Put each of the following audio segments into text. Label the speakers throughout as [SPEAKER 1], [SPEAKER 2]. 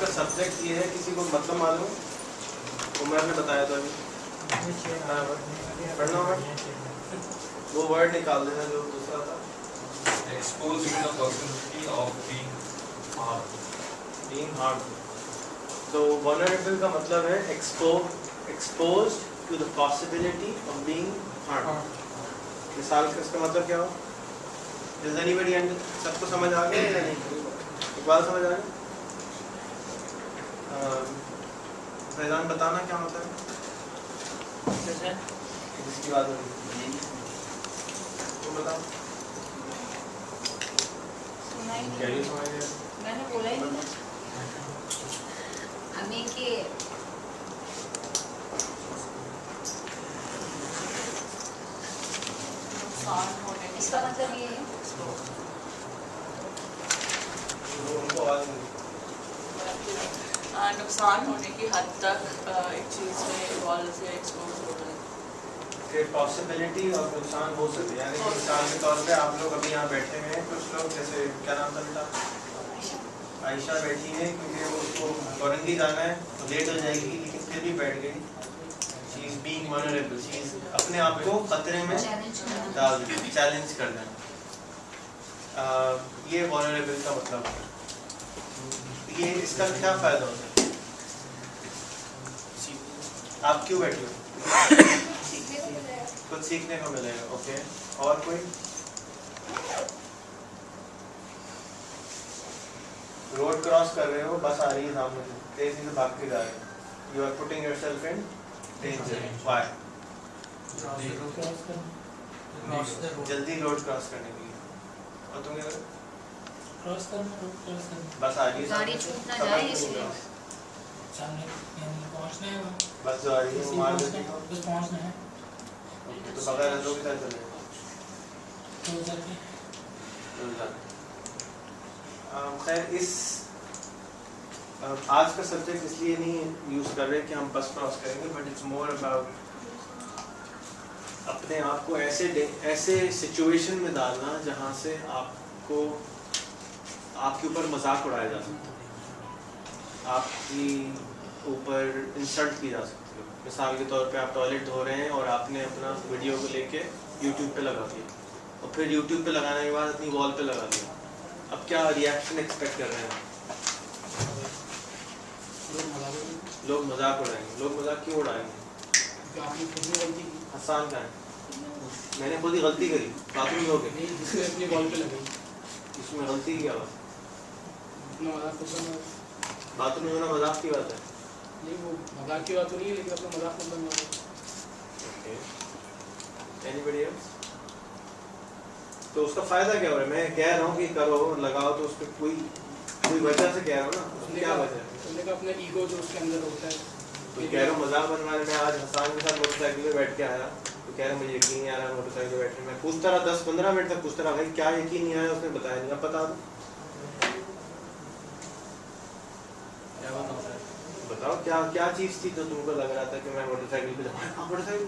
[SPEAKER 1] का सब्जेक्ट ये है, किसी को मतलब मालूम? उमर ने बताया था अभी, पढ़ना होगा, वो वर्ड निकाल देना जो दूसरा था।
[SPEAKER 2] Exposed to the possibility of being harmed.
[SPEAKER 1] Being harmed. तो vulnerable का मतलब है exposed to the possibility of being harmed. मिसाल का इसका मतलब क्या हो? Does anybody सबको समझ आ गया या नहीं? इकबाल समझ आ गया? फैजान बताना क्या होता है? जिसकी बात हो रही है तुम बताओ। क्या ये समझ गया?
[SPEAKER 3] मैंने बोला ही नहीं हमें कि इसका मतलब ये है
[SPEAKER 1] उनको आवाज नहीं।
[SPEAKER 4] नुकसान होने की हद तक एक चीज़ में इन्वॉल्व या एक्सपोज हो रहा है।
[SPEAKER 1] पॉसिबिलिटी और नुकसान हो सकते हैं, यानी कि मिसाल के तौर पे आप लोग अभी यहाँ बैठे हुए हैं, कुछ लोग जैसे क्या नाम था बेटा, आयशा बैठी है क्योंकि उसको औरंगी जाना है तो लेट हो जाएगी, लेकिन फिर भी बैठ गई। She is being vulnerable, she is अपने आप को खतरे में डाल दी, चैलेंज कर देना। ये वल्नरेबल का मतलब है। ये इसका क्या फायदा होता है? आप क्यों बैठे हो? कुछ सीखने को मिलेगा। ओके, और कोई? रोड क्रॉस कर रहे हो, बस आ रही है सामने से, तेजी से भाग के जा रहे हो, you are putting yourself in danger. Why? जल्दी रोड क्रॉस करने के लिए। और तुम क्या
[SPEAKER 5] क्रॉस करना
[SPEAKER 1] बस आ रही है,
[SPEAKER 3] गाड़ी छूट ना जाए इसलिए
[SPEAKER 5] सामने यानी पहुंचना है वहाँ,
[SPEAKER 1] बस जो आ रही है वो मार देती हो,
[SPEAKER 5] बस पहुंचना है
[SPEAKER 1] तो बगैर रंगों की तरह चले
[SPEAKER 5] तो उधर के
[SPEAKER 1] खैर। इस आज का सब्जेक्ट इसलिए नहीं यूज कर रहे कि हम बस क्रॉस करेंगे, बट इट्स मोर अबाउट अपने आप को ऐसे सिचुएशन में डालना जहाँ से आपको आपके ऊपर मजाक उड़ाया जा सकता है, आपकी ऊपर इंसल्ट की जा सकती है। मिसाल के तौर पे आप टॉयलेट धो रहे हैं और आपने अपना वीडियो को लेके YouTube पे लगा दिया, और फिर YouTube पे लगाने के बाद अपनी वॉल पे लगा दिया। अब क्या रिएक्शन एक्सपेक्ट कर रहे हैं? लोग मजाक उड़ाएंगे। लोग मजाक क्यों उड़ाएंगे? हसान का है, मैंने खुद ही गलती करी, बाथरूम हो गई, इसमें गलती की क्या बात? बाथरूम में होना मजाक की बात है?
[SPEAKER 6] नहीं, वो मजाक की बात तो नहीं है, लेकिन अपना मजाक मत बनवाओ।
[SPEAKER 1] Okay, anybody else? तो उसका फायदा क्या हो रहा है? मैं कह रहा हूँ कि करो, लगाओ, तो उसपे कोई वजह से कह रहा हूँ ना, उसमें क्या वजह है?
[SPEAKER 6] तुमने कहा अपना ईगो जो उसके अंदर होता है,
[SPEAKER 1] तो कह रहा हूँ मजाक बनवाने में। आज हसान के साथ मोटरसाइकिल पे बैठ के आया, तो कह रहा मुझे यकीन नहीं आ रहा मोटरसाइकिल पे बैठने में। पूछता रहा 10-15 मिनट तक, पूछता रहा भाई क्या यकीन नहीं आया, उसने बताया नहीं। अब बता दो, बताओ क्या चीज थी जो तुमको लग रहा था कि मैं मोटरसाइकिल पे जाऊँ? मोटरसाइकिल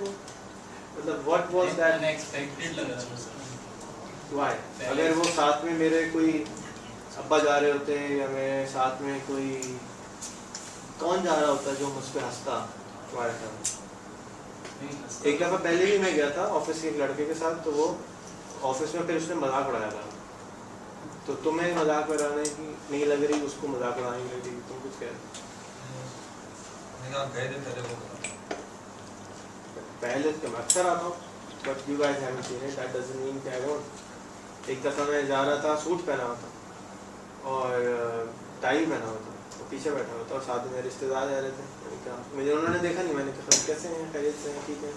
[SPEAKER 1] मतलब व्हाट वाज दैट
[SPEAKER 2] अनएक्सपेक्टेड लग रहा था।
[SPEAKER 1] व्हाई? अगर वो साथ में मेरे कोई अब्बा जा रहे होते हैं, या मेरे साथ में कोई कौन जा रहा होता जो मुझ पर हंसता तुम्हारे साथ? एक दफ़ा पहले भी मैं गया था ऑफिस के एक लड़के के साथ, तो वो ऑफिस में फिर उसने मजाक उड़ाया था। तो तुम्हें मजाक उड़ाने की नहीं लग रही, उसको मजाक उड़ाने की लग रही, तुम कुछ कह रहे? पहले तो मैं अक्सर आता हूँ, but you guys haven't seen it, that doesn't mean कि आई वोंट। एक दफ़ा मैं जा रहा था, सूट पहना हुआ था और टाई पहना हुआ था, तो पीछे बैठा हुआ था और साथ में रिश्तेदार जा रहे थे। मैंने कहा, मुझे उन्होंने देखा नहीं, मैंने कहा कैसे हैं, खैरियत से हैं, ठीक है,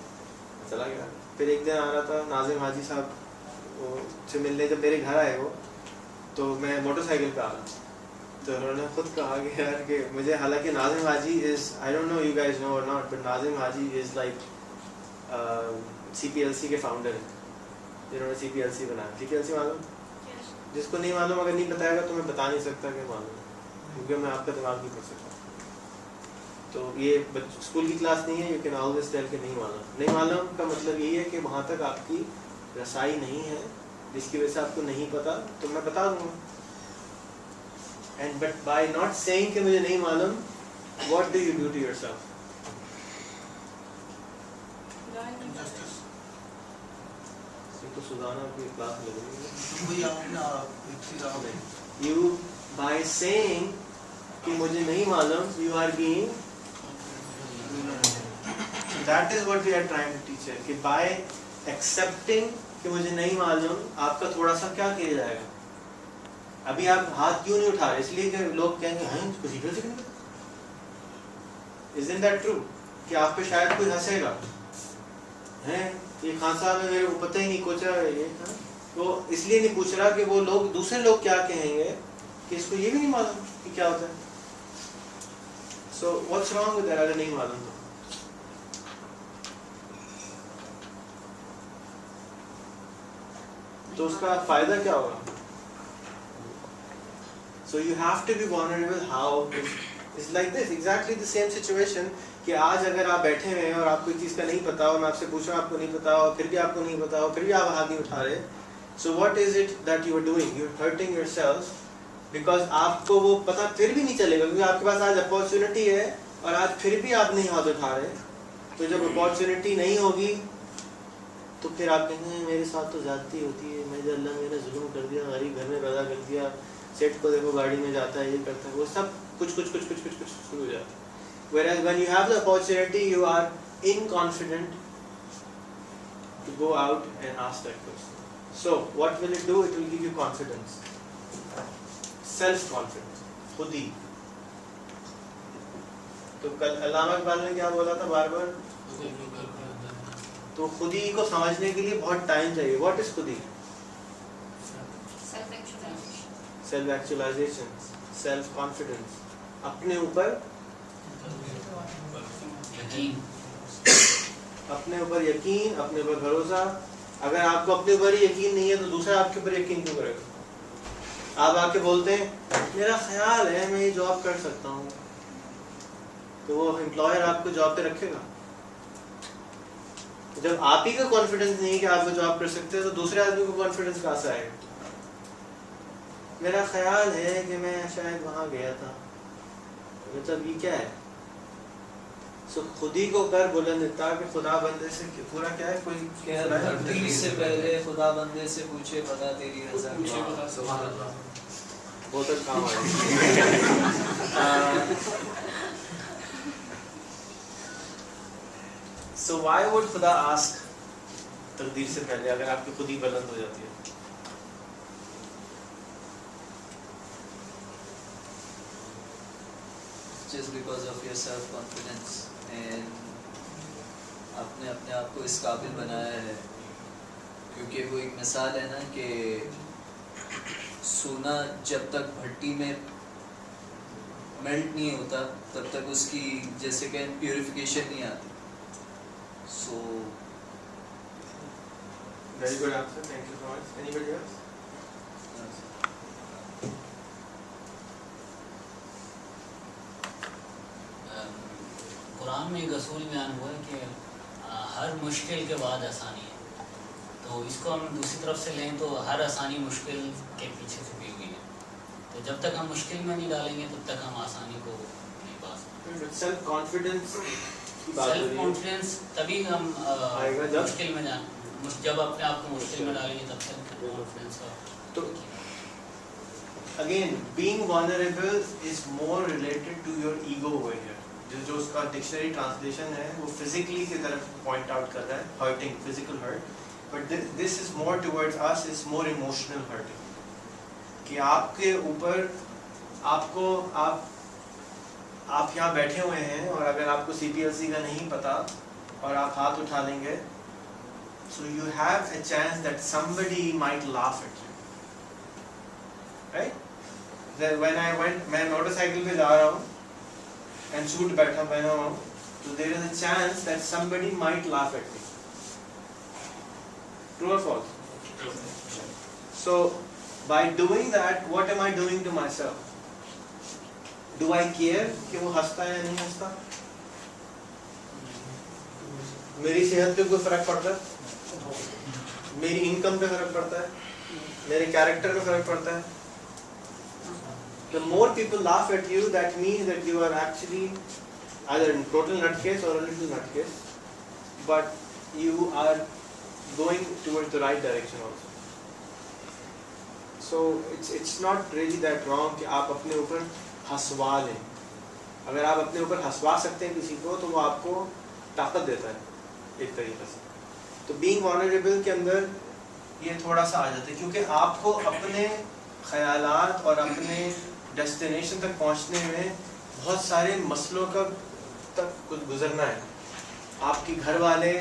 [SPEAKER 1] चला गया। फिर एक दिन आ रहा था, नाजिम हाजी साहब से मिलने जब मेरे घर आए वो, तो मैं मोटरसाइकिल पे आ रहा था, तो उन्होंने खुद कहा कि यार कि मुझे, हालांकि Nazim Haji is, I don't know you guys know और not, but Nazim Haji is like CPLC के फाउंडर हैं, जिन्होंने CPLC बनाया। CPLC मालूम? जिसको नहीं मालूम, अगर नहीं बताएगा तो मैं बता नहीं सकता कि मालूम, क्योंकि मैं आपका दिमाग नहीं कर सकता। तो ये स्कूल की क्लास नहीं है, यू कैन ऑलवेज टेल कि नहीं मालूम। नहीं मालूम का मतलब यही है कि वहाँ तक आपकी रसाई नहीं है, जिसकी वजह से आपको नहीं पता, तो मैं बता दूँगा। And but by not saying कि मुझे नहीं मालूम, what do you do to yourself? इसको सुधारना कोई क्लास लगेगी। You by saying कि मुझे नहीं मालूम, you are being, so that is what we are trying to teach here, कि by accepting कि मुझे नहीं मालूम, आपका थोड़ा सा क्या किया जाएगा? अभी आप हाथ क्यों नहीं उठा रहे? इसलिए कि लोग कहेंगे हाँ इसको सीखने से नहीं। Isn't that true? कि आप पे शायद कोई हंसेगा, हैं ये खान साहब है, मेरे को पता ही नहीं कुछ है ये था, तो इसलिए नहीं पूछ रहा कि वो लोग दूसरे लोग क्या कहेंगे कि इसको ये भी नहीं मालूम कि क्या होता है। So what's wrong with that? अगर नहीं मालूम तो उसका फायदा क्या होगा? So you have to be vulnerable. How? It's like this, exactly the same situation. कि आज अगर आप बैठे हुए हैं और आपको इस चीज़ का नहीं पता और मैं आपसे पूछ रहा हूँ आपको नहीं पता और फिर भी आपको नहीं पता और फिर भी आप हाथ नहीं उठा रहे, so what is it that you are doing? You are hurting yourself because आपको वो पता फिर भी नहीं चलेगा क्योंकि आपके पास आज अपॉर्चुनिटी है और आज फिर भी आप नहीं हाथ उठा रहे। तो जब अपॉर्चुनिटी नहीं होगी तो फिर आप कहेंगे मेरे साथ तो ज़्यादती होती है, मैं अल्लाह मैंने जुल्म कर दिया, गरीब घर में पैदा कर दिया, सेठ को देखो गाड़ी में जाता है, ये करता है, वो सब कुछ शुरू हो जाता है। Whereas when you have the opportunity, you are confident to go out and ask that question. So what will it do? It will give you confidence, self-confidence, खुद ही। तो कल अल्लामा इकबाल ने क्या बोला था बार बार? तो खुद ही को समझने के लिए बहुत टाइम चाहिए। What is खुद ही? Self-actualization, self-confidence, अपने ऊपर यकीन, अपने ऊपर भरोसा। अगर आपको अपने ऊपर ही यकीन नहीं है तो दूसरा आपके ऊपर यकीन क्यों करेगा? आप आके बोलते हैं मेरा ख्याल है मैं ये जॉब कर सकता हूँ, तो वो एम्प्लॉयर आपको जॉब पे रखेगा। जब आप ही का कॉन्फिडेंस नहीं है कि आप वो जॉब कर सकते हैं तो दूसरे आदमी को कॉन्फिडेंस कहाँ से आएगा? मेरा ख्याल है कि मैं शायद वहाँ गया था, मतलब ये क्या है? सो खुद ही को कर बुलंद इतना कि खुदा बंदे से पूरा क्या है, कोई
[SPEAKER 7] कह रहा है तीर से पहले खुदा बंदे से पूछे बता तेरी रज़ा
[SPEAKER 6] पूछे बता
[SPEAKER 7] सुभान अल्लाह,
[SPEAKER 1] बहुत अच्छा काम है। So why would खुदा ask तकदीर से पहले अगर आपकी खुद ही बुलंद हो जाती है?
[SPEAKER 7] just because of your self confidence and आपने अपने आप को इस काबिल बनाया है, क्योंकि वो एक मिसाल है ना कि सोना जब तक भट्टी में मेल्ट नहीं होता तब तक उसकी जैसे कि प्यूरिफिकेशन नहीं आती। सो
[SPEAKER 1] Very good answer. Thank you so much. Anybody else?
[SPEAKER 8] Quran में एक असूल बयान हुआ है कि हर मुश्किल के बाद आसानी है, तो इसको हम दूसरी तरफ से लें तो हर आसानी मुश्किल के पीछे छुपी हुई है। तो जब तक हम मुश्किल में नहीं डालेंगे तब तक हम आसानी को नहीं पा सकते।
[SPEAKER 1] सेल्फ कॉन्फिडेंस
[SPEAKER 8] तभी हम
[SPEAKER 1] आएगा जब
[SPEAKER 8] मुश्किल में जब अपने आप को मुश्किल में डालेंगे तब सेल्फ कॉन्फिडेंस का।
[SPEAKER 1] तो again being vulnerable is more related to your ego over here. जो उसका डिक्शनरी ट्रांसलेशन है वो फिजिकली की तरफ पॉइंट आउट कर रहा है, hurting, physical hurt, but this is more towards us, is more emotional hurting. कि आपके ऊपर आपको आप यहाँ बैठे हुए हैं और अगर आपको CPLC का नहीं पता और आप हाथ उठा लेंगे, so you have a chance that somebody might laugh at you, right? Then when मैं मोटरसाइकिल पे जा रहा हूँ and सूट बैठा पहना हुआ हूँ, so there is a chance that somebody might laugh at me. True or false? So by doing that, what am I doing to myself? Do I care कि वो हंसता है या नहीं हंसता? मेरी सेहत पे कोई फर्क पड़ता है? मेरी इनकम पे फर्क पड़ता है? मेरे कैरेक्टर पे फर्क पड़ता है? The more people laugh at you, that means that you are actually either in total nutcase or a little nutcase, but you are going towards the right direction also. So it's not really that wrong कि आप अपने ऊपर हंसवा लें. अगर आप अपने ऊपर हंसवा सकते हैं किसी को तो वो आपको ताकत देता है एक तरीके से. तो being vulnerable के अंदर ये थोड़ा सा आ जाता है क्योंकि आपको अपने ख्यालात और अपने डेस्टिनेशन तक पहुंचने में बहुत सारे मसलों का तक कुछ गुजरना है. आपके घर वाले,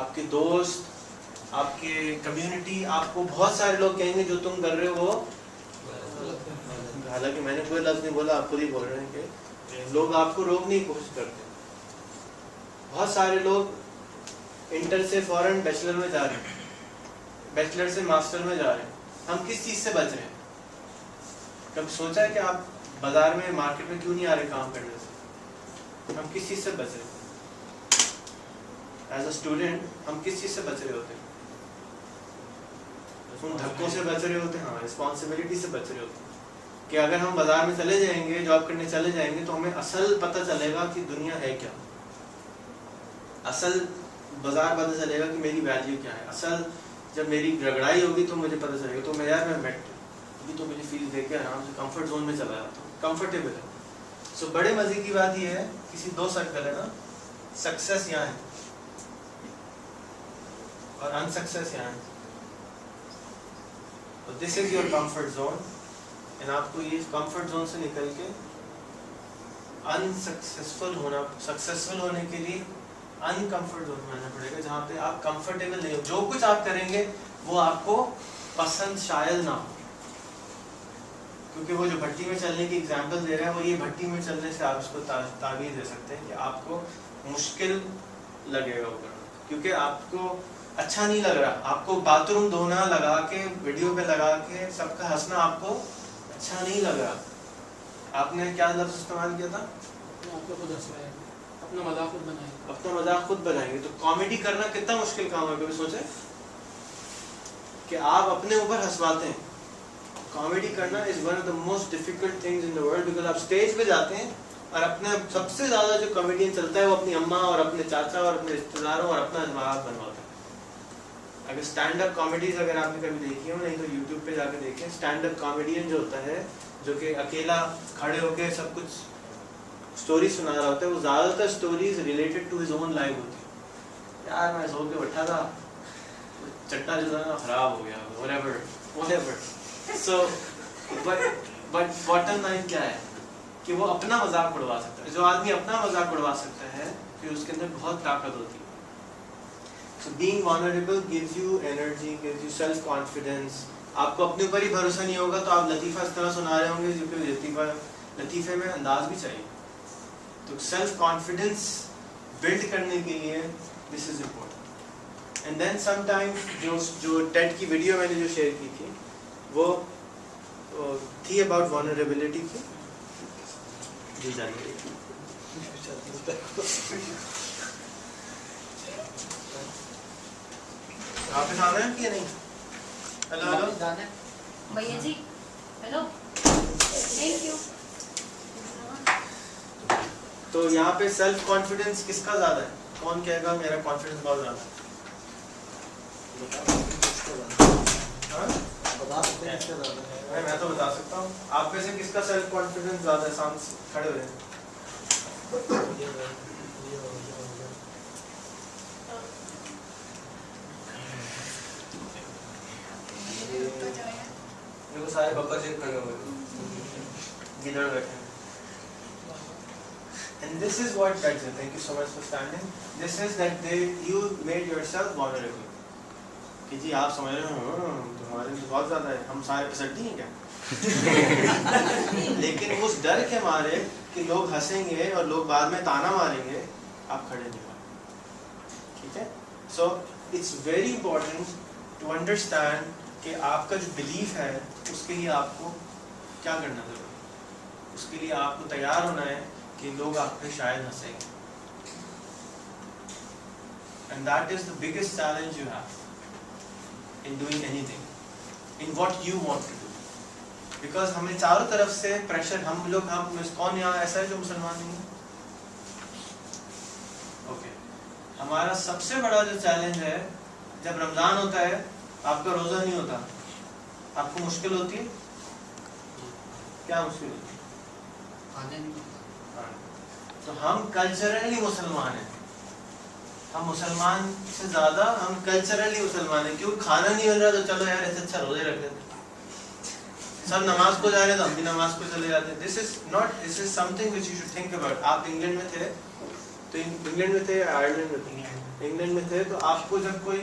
[SPEAKER 1] आपके दोस्त, आपके कम्युनिटी, आपको बहुत सारे लोग कहेंगे जो तुम कर रहे हो वो, हालांकि मैंने कोई लफ्ज़ नहीं बोला, आप खुद ही बोल रहे हैं कि लोग आपको रोकने की कोशिश करते हैं. बहुत सारे लोग इंटर से फौरन बैचलर में जा रहे हैं, बैचलर से मास्टर में जा रहे हैं. हम किस चीज़ से बच रहे हैं? कब सोचा है कि आप बाजार में, मार्केट में क्यों नहीं आ रहे काम करने से? हम किस चीज़ से बच रहे हैं? एज अ स्टूडेंट हम किस चीज़ से बच रहे होते हैं? उन धक्कों से बच रहे होते हैं, हाँ, रिस्पॉन्सिबिलिटी से बच रहे होते हैं कि अगर हम बाजार में चले जाएंगे, जॉब करने चले जाएंगे तो हमें असल पता चलेगा कि दुनिया है क्या. असल बाजार पता चलेगा कि मेरी वैल्यू क्या है. असल जब मेरी रगड़ाई होगी तो मुझे पता चलेगा. तो मैं मेट अभी तो मुझे फीस देके आराम से कंफर्ट जोन में चला जाता हूँ, कंफर्टेबल है. सो बड़े मजे की बात यह है, किसी दो सर्कल है ना, सक्सेस यहाँ है और अनसक्सेस यहाँ है. तो this is your comfort zone and आपको ये कंफर्ट जोन से निकल के सक्सेसफुल होने के लिए अनकंफर्ट जोन में आना पड़ेगा, जहाँ पे आप कंफर्टेबल नहीं हो. जो कुछ आप करेंगे वो आपको पसंद शायद ना हो, क्योंकि वो जो भट्टी में चलने की एग्जांपल दे रहा है वो ये भट्टी में चलने से आप उसको ताबीर दे सकते हैं कि आपको मुश्किल लगेगा वो करना, क्योंकि आपको अच्छा नहीं लग रहा. आपको बाथरूम धोना लगा के, वीडियो पे लगा के सबका हंसना आपको अच्छा नहीं लग रहा. आपने क्या लफ्ज़ इस्तेमाल किया था?
[SPEAKER 6] आपको खुद हंस रहे हैं, अपना मजाक खुद बनाएंगे.
[SPEAKER 1] अपना मजाक खुद बनाएंगे. तो कॉमेडी करना कितना मुश्किल काम है, कभी सोचे कि आप अपने ऊपर हंसवाते हैं. कॉमेडी करना is one of the most difficult things in the world, because आप स्टेज पे जाते हैं और अपने सबसे ज्यादा जो कॉमेडियन चलता है वो अपनी अम्मा और अपने चाचा और अपने रिश्तेदारों और अपना मजाक बनवाता है. अगर स्टैंड अप कॉमेडीज अगर आपने कभी देखी हो, नहीं तो यूट्यूब पे जाके देखें. स्टैंड अप कॉमेडियन जो होता है, जो कि अकेला खड़े होके सब कुछ स्टोरी सुना रहा होता है, वो ज्यादातर stories related to his own life होती है. यार मैं सो के बैठा था, चट्टा जो था ना खराब हो गया, whatever. So, but bottom line क्या है कि वो अपना मजाक उड़वा सकता है. जो आदमी अपना मजाक उड़वा सकता है फिर उसके अंदर बहुत ताकत होती है. So being vulnerable gives you energy, gives you self confidence. आपको अपने ऊपर ही भरोसा नहीं होगा तो आप लतीफ़ा इस तरह सुना रहे होंगे क्योंकि लतीफ़े में अंदाज भी चाहिए. तो सेल्फ कॉन्फिडेंस बिल्ड करने के लिए this is important. And then sometimes जो टेड की वीडियो मैंने जो शेयर की थी वो थी अबाउट वल्नरेबिलिटी की. जी जानिए. आप आना है कि नहीं? हेलो
[SPEAKER 3] भैया जी, हेलो, थैंक यू.
[SPEAKER 1] तो यहाँ पे सेल्फ कॉन्फिडेंस किसका ज्यादा है? कौन कहेगा मेरा कॉन्फिडेंस बहुत ज्यादा है? मैं तो बता सकता हूँ. आप में से किसका सेल्फ कॉन्फिडेंस ज्यादा है? सामने खड़े हुए हैं. देखो सारे पापा जी खड़े हुए गिदड़ बैठे. And this is what that's it. Thank you so much for standing. This is that you made yourself vulnerable. कि जी आप समझ रहे हो तुम्हारे में बहुत ज़्यादा है, हम सारे पसंदी हैं क्या? लेकिन उस डर के मारे कि लोग हंसेंगे और लोग बाद में ताना मारेंगे, आप खड़े नहीं हुए. ठीक है? So it's very important to understand कि आपका जो बिलीफ है उसके लिए आपको क्या करना जरूरी है. उसके लिए आपको तैयार होना है कि लोग आप पे शायद हंसेंगे. And that is the biggest challenge you have in doing anything, in what you want to do. Because हमें चारों तरफ से प्रेशर, हम कौन यहाँ ऐसा है जो मुसलमान नहीं है? ओके, हमारा सबसे बड़ा जो चैलेंज है, जब रमजान होता है आपका रोजा नहीं होता, आपको मुश्किल होती है? क्या मुश्किल होती है? तो हम कल्चरली मुसलमान हैं, हम मुसलमान से ज्यादा हम कल्चरली मुसलमान हैं। क्यों? खाना नहीं मिल रहा तो चलो यार ऐसे अच्छा रोजे रख लेते, सब नमाज को जा रहे हैं तो हम भी नमाज को चले जाते हैं। This is something which you should think about. आप इंग्लैंड में थे तो इंग्लैंड में थे या आयरलैंड में थे? इंग्लैंड में थे तो आपको जब कोई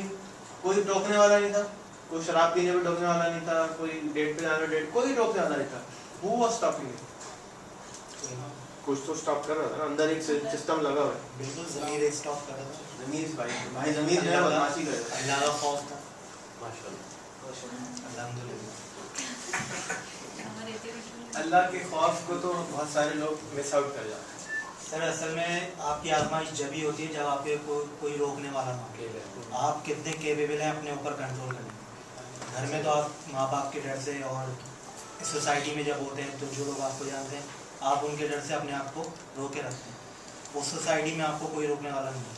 [SPEAKER 1] टोकने वाला नहीं था, कोई शराब पीने पे टोकने वाला नहीं था, कोई डेट पे जाने पे कोई टोकने वाला नहीं था। Who was stopping you? कुछ तो स्टॉप कर रहा था ना, अंदर एक सिस्टम लगा हुआ है।
[SPEAKER 9] बिल्कुल ज़मीर एक स्टॉप कर रहा था।
[SPEAKER 1] ज़मीर भाई ज़मीर जो है बदमाशी कर रहा है।
[SPEAKER 9] अल्लाह का खौफ था।
[SPEAKER 1] माशाल्लाह
[SPEAKER 9] अल्हम्दुलिल्लाह।
[SPEAKER 1] अल्लाह के खौफ को तो बहुत सारे लोग मिस आउट कर जाते हैं।
[SPEAKER 9] सर असल में आपकी आजमाइश जब ही होती है जब आपके कोई रोकने वाला ना हो। आप कितने केपेबल हैं अपने ऊपर कंट्रोल करने। घर में तो आप माँ बाप के डर से, और सोसाइटी में जब होते हैं तो जो लोग आपको जानते हैं आप उनके डर से अपने आप को रोके रखते हैं। उस सोसाइटी में आपको कोई रोकने वाला नहीं है,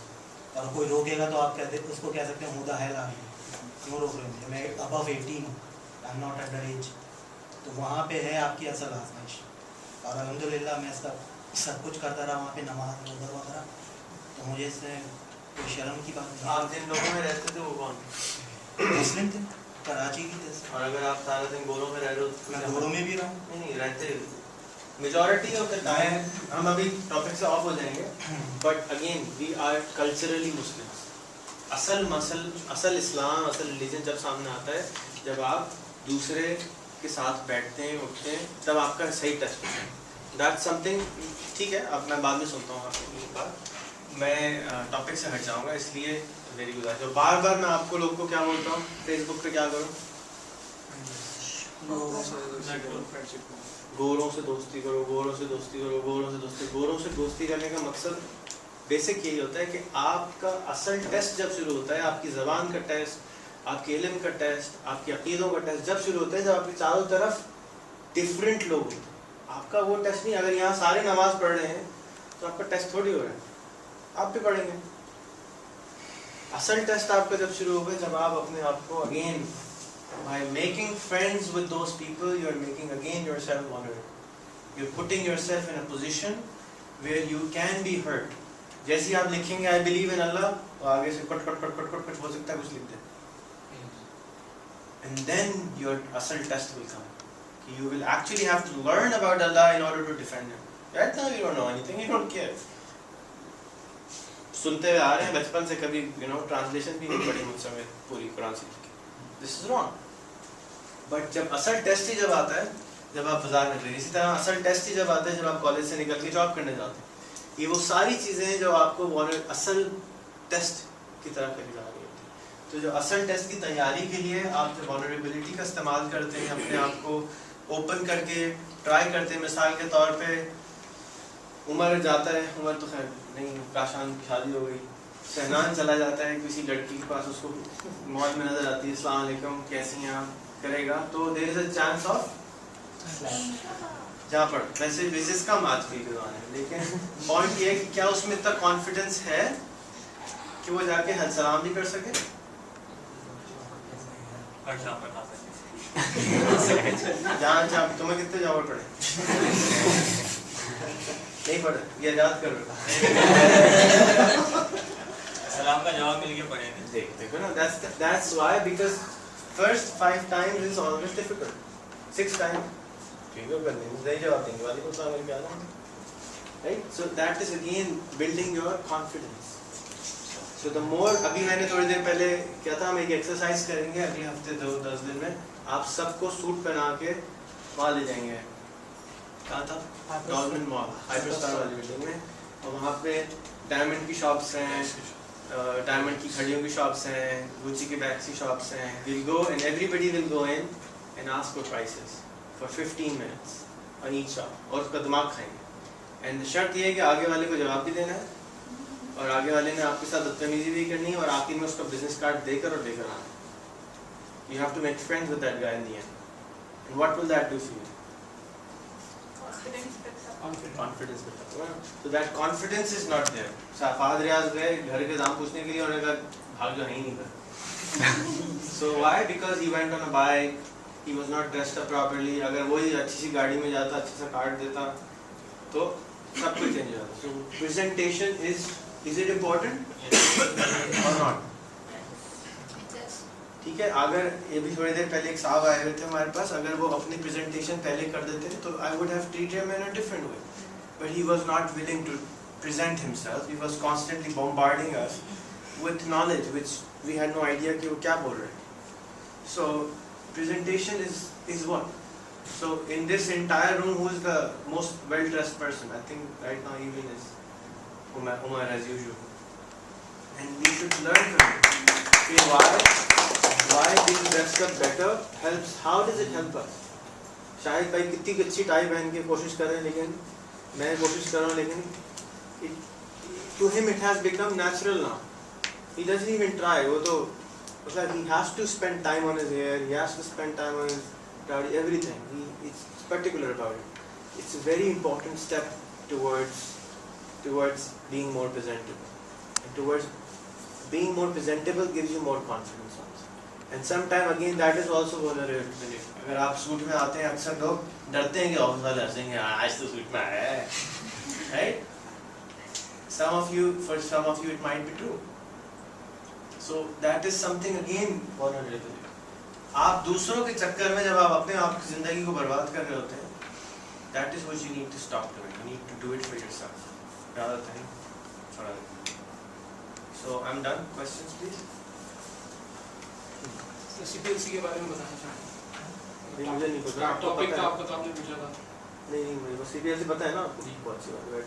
[SPEAKER 9] और कोई रोकेगा तो आप उसको कह सकते हैं मुद्दा है ला क्यों रोक रहे हैं, मैं अबव 18 हूँ, I am not under as. तो वहाँ पे है आपकी असल आजमाइश। और अल्हम्दुलिल्लाह मैं सब कुछ करता रहा वहाँ पे, नमाज रोज़ा वगैरह, तो मुझे इसमें कोई शर्म की बात नहीं।
[SPEAKER 1] आप जिन लोगों में रहते थे वो कौन?
[SPEAKER 9] मुस्लिम थे, कराची की थे।
[SPEAKER 1] और अगर आप सारा दिन गोरों में रह रहे हो?
[SPEAKER 9] मैं गोरों में भी रहा हूँ।
[SPEAKER 1] नहीं रहते मेजॉरिटी ऑफ द टाइम। हम अभी टॉपिक से ऑफ हो जाएंगे, but again we are culturally Muslims. असल इस्लाम, असल रिलीजन जब सामने आता है जब आप दूसरे के साथ बैठते हैं, उठते हैं, तब आपका सही टेस्ट होता है। दैट्स समथिंग, ठीक है, अब मैं बाद में सुनता हूँ आपकी बात। मैं टॉपिक से हट जाऊँगा, इसलिए मेरी गुजारिश है। बार बार मैं आपको लोग को क्या बोलता हूँ फेसबुक पे, क्या करूँ? गोरों से दोस्ती करो, गोरों से दोस्ती करो, गोरों से दोस्ती। गोरों से दोस्ती करने का मकसद बेसिक यही होता है कि आपका असल टेस्ट जब शुरू होता है, आपकी ज़बान का टेस्ट, आपके इल्म का टेस्ट, आपके अकीदों का टेस्ट जब शुरू होता है, जब आपके चारों तरफ डिफरेंट लोग होते हैं। आपका वो टेस्ट नहीं, अगर यहाँ सारे नमाज पढ़ रहे हैं तो आपका टेस्ट थोड़ी हो रहा है, आप भी पढ़ेंगे। असल टेस्ट आपका जब शुरू होगा जब आप अपने आप को again by making friends with those people, you are making again yourself vulnerable. You're putting yourself in a position where you can be hurt. जैसे ही आप लिखेंगे I believe in Allah, तो आगे से कट कुछ हो सकता है, कुछ लिख दें, and then your asal test will come. You will actually have to learn about Allah in order to defend Him. Right now you don't know anything, you don't care. सुनते हुए आ रहे हैं बचपन से, कभी ट्रांसलेशन भी नहीं पढ़ी मुझसे मैं पूरी कुरान से। This is wrong. बट जब असल टेस्ट ही जब आता है, जब आप बाजार में निकले, इसी तरह असल टेस्ट ही जब आता है जब आप कॉलेज से निकल के जॉब करने जाते हैं। ये वो सारी चीज़ें जो आपको असल टेस्ट की तरफ लेके जा रही होती है। तो जो असल टेस्ट की तैयारी के लिए आप जो वल्नरेबिलिटी का इस्तेमाल करते हैं, अपने आप को ओपन करके ट्राई करते हैं। मिसाल के तौर पे उमर जाता है, उमर तो खैर नहीं, काशान की शादी हो गई, शहनान चला जाता है किसी लड़की के पास, उसको मौज में नजर आती है, अस्सलाम वालेकुम कैसी हैं आप, करेगा तो there is a chance of जहाँ पर वैसे विजिट्स कम आज के दौरान है, लेकिन पॉइंट ये है कि क्या उसमें इतना कॉन्फिडेंस है कि वो जाके हल सलाम भी कर सके। जहाँ तुम्हें कितने जावर पड़े? नहीं पढ़े, ये याद कर
[SPEAKER 2] सलाम का जवाब मिल गया पढ़े नहीं।
[SPEAKER 1] देखो ना, that's why, because first 5 times is always difficult. 6 times ठीक है, नहीं जवाब देंगे वाले को सामने क्या ना, right? So that is again building your confidence. So the more, अभी मैंने थोड़ी देर पहले क्या था, हम एक एक्सरसाइज करेंगे अगले हफ्ते 10 दिन में, आप सबको सूट पहना के वहाँ ले जाएंगे, कहाँ था, गवर्नमेंट मॉल हाइपर स्टार वाली बिल्डिंग में, और वहाँ पे डायमंड की शॉप्स हैं, डायमंड की घड़ियों की शॉप्स हैं, गुची की बैग्स की शॉप्स हैं। We'll go and everybody will go in and ask for prices for 15 minutes on each shop, और उसका दिमाग खाएंगे। एंड शर्त ये है कि आगे वाले को जवाब भी देना है, और आगे वाले ने आपके साथ बदतमीजी भी करनी है, और आखिर में उसका बिजनेस कार्ड देकर और लेकर आना है। You have to make friends with that guy in the end. And what will that do for you?
[SPEAKER 6] Confident.
[SPEAKER 1] Confidence built up. So that confidence is not there. Fahad Riaz गए घर के दाम पूछने के लिए उन्होंने कहा भाग जो है ही नहीं कर. So why? Because he went on a bike. He was not dressed up properly. अगर वही अच्छी सी गाड़ी में जाता, अच्छे से कार्ड देता, तो सब कुछ चेंज हो जाता. So presentation is it important or not? ठीक है. अगर ये भी थोड़ी देर पहले एक साहब आए हुए थे हमारे पास, अगर वो अपनी प्रेजेंटेशन पहले कर देते तो I would have treated him in a different way. But he was not willing to present himself. He was constantly bombarding us with knowledge which we had no idea कि वो क्या बोल रहे हैं. So presentation is what? So in this entire room, who is the most well-dressed person? I think right now even is Umar as usual. And we should learn from him. Okay, why being dressed up better helps? How does it help us? Shahid भाई कितनी अच्छी tie पहन के कोशिश कर रहे हैं, लेकिन मैं कोशिश कर रहा हूँ, लेकिन to him it has become natural now. He doesn't even try. वो तो मतलब he has to spend time on his hair, he has to spend time on his body, everything. He's particular about it. It's a very important step towards being more presentable. And towards being more presentable gives you more confidence also. And sometime again that is also vulnerability. अगर आप suit में आते हैं, अक्सर लोग डरते हैं कि ऑफिस वाले हंसेंगे, आज तो सूट में आया है, right? For some of you it might be true. So that is something again vulnerability. आप दूसरों के चक्कर में जब आप अपने आप की जिंदगी को बर्बाद कर रहे होते हैं, that is what you need to stop doing. You need to do it for yourself rather than for others. So I'm done. Questions, please.
[SPEAKER 6] CPLC के बारे में बताना चाहूँगा.
[SPEAKER 1] मुझे नहीं पता.
[SPEAKER 6] टॉपिक का आपका तो आपने पूछा था.
[SPEAKER 1] नहीं मुझे बस CPLC पता है ना आपको. बहुत अच्छी बात है.